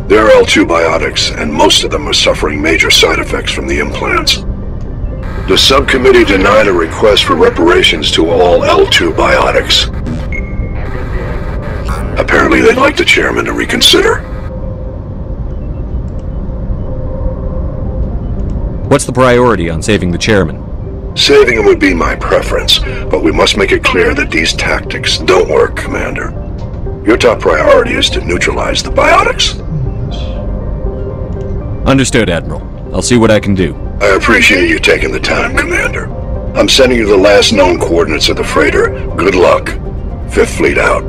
They're L2 biotics, and most of them are suffering major side effects from the implants. The subcommittee denied a request for reparations to all L2 biotics. Apparently they'd like the chairman to reconsider. What's the priority on saving the chairman? Saving him would be my preference, but we must make it clear that these tactics don't work, Commander. Your top priority is to neutralize the biotics. Understood, Admiral. I'll see what I can do. I appreciate you taking the time, Commander. I'm sending you the last known coordinates of the freighter. Good luck. 5th Fleet out.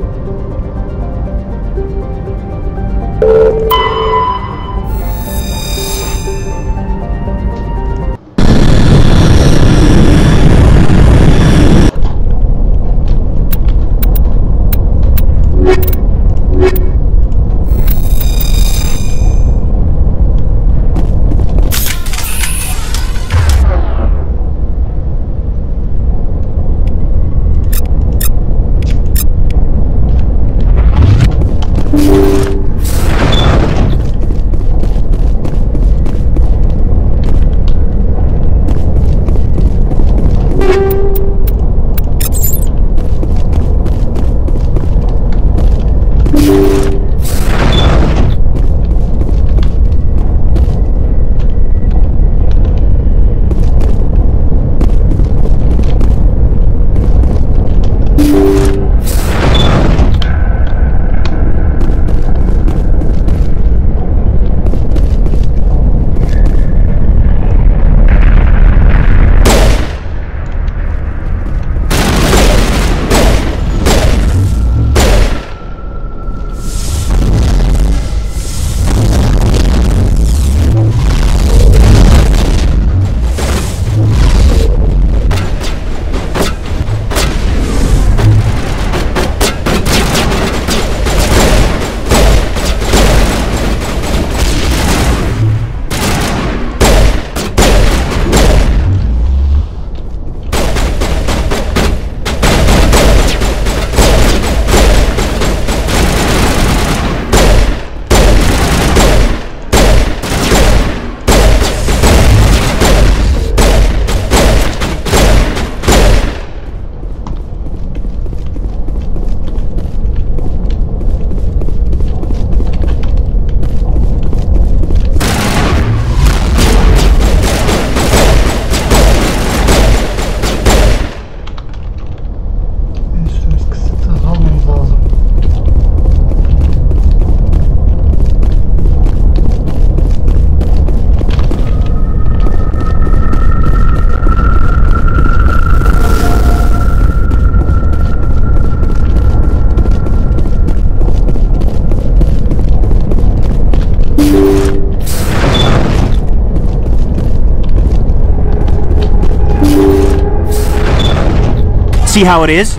See how it is?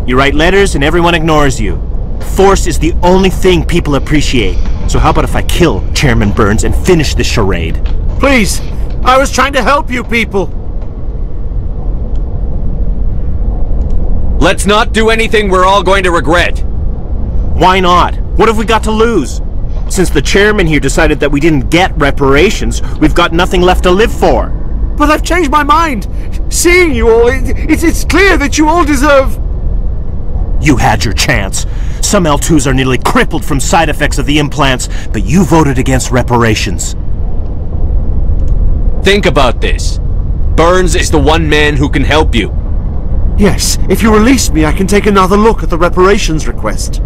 You write letters and everyone ignores you. Force is the only thing people appreciate. So how about if I kill Chairman Burns and finish this charade? Please! I was trying to help you people! Let's not do anything we're all going to regret. Why not? What have we got to lose? Since the chairman here decided that we didn't get reparations, we've got nothing left to live for. But I've changed my mind! Seeing you all, it's clear that you all deserve... You had your chance. Some L2s are nearly crippled from side effects of the implants, but you voted against reparations. Think about this. Burns is the one man who can help you. Yes, if you release me, I can take another look at the reparations request.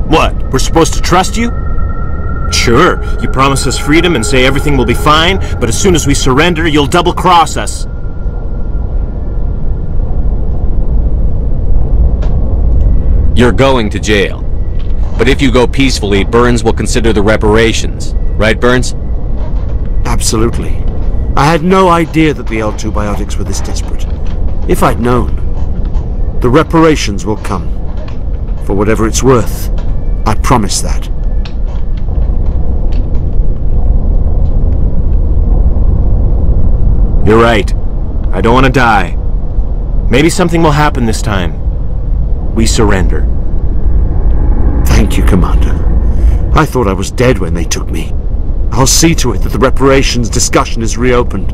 What? We're supposed to trust you? Sure, you promise us freedom and say everything will be fine, but as soon as we surrender, you'll double-cross us. You're going to jail. But if you go peacefully, Burns will consider the reparations. Right, Burns? Absolutely. I had no idea that the L2 biotics were this desperate. If I'd known, the reparations will come. For whatever it's worth, I promise that. You're right. I don't want to die. Maybe something will happen this time. We surrender. Thank you, Commander. I thought I was dead when they took me. I'll see to it that the reparations discussion is reopened.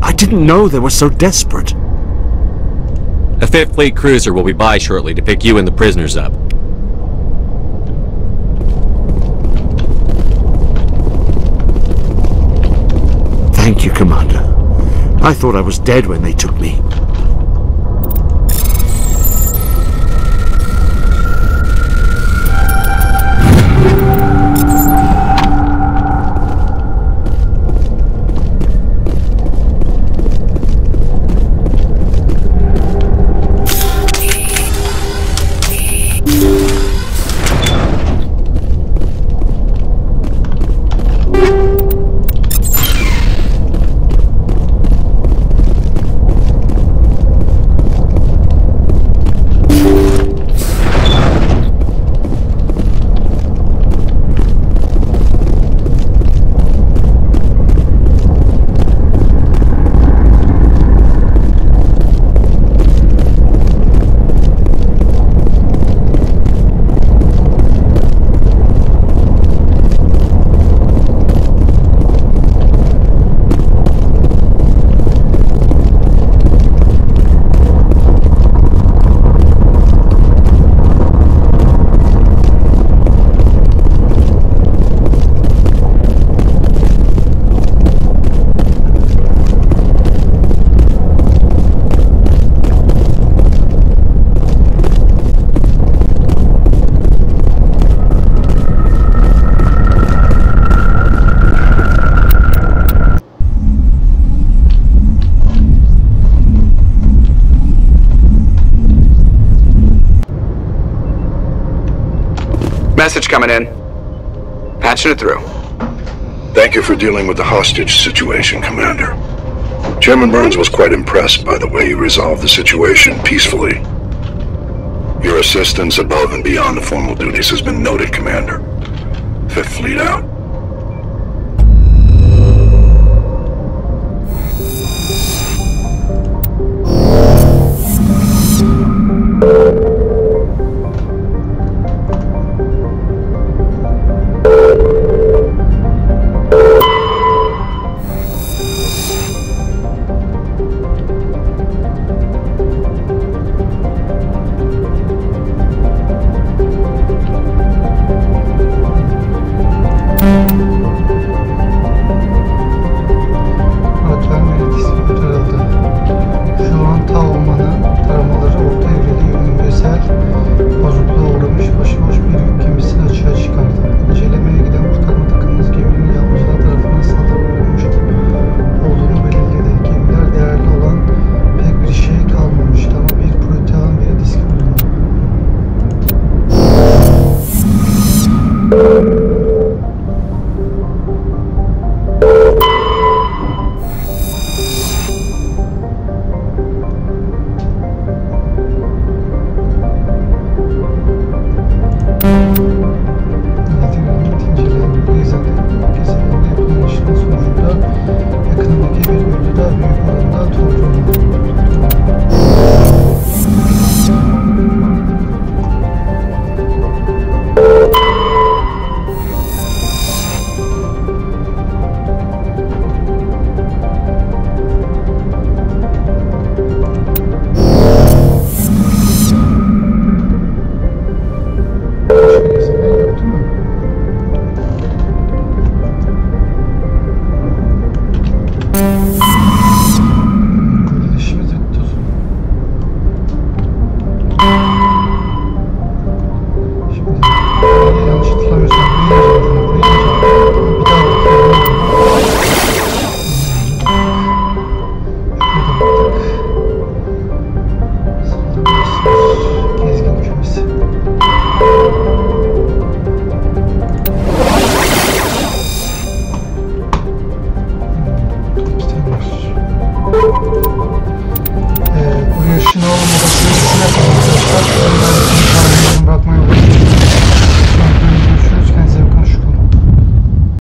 I didn't know they were so desperate. A 5th Fleet cruiser will be by shortly to pick you and the prisoners up. Thank you, Commander. I thought I was dead when they took me. Message coming in. Patching it through. Thank you for dealing with the hostage situation, Commander. Chairman Burns was quite impressed by the way you resolved the situation peacefully. Your assistance above and beyond the formal duties has been noted, Commander. 5th Fleet out.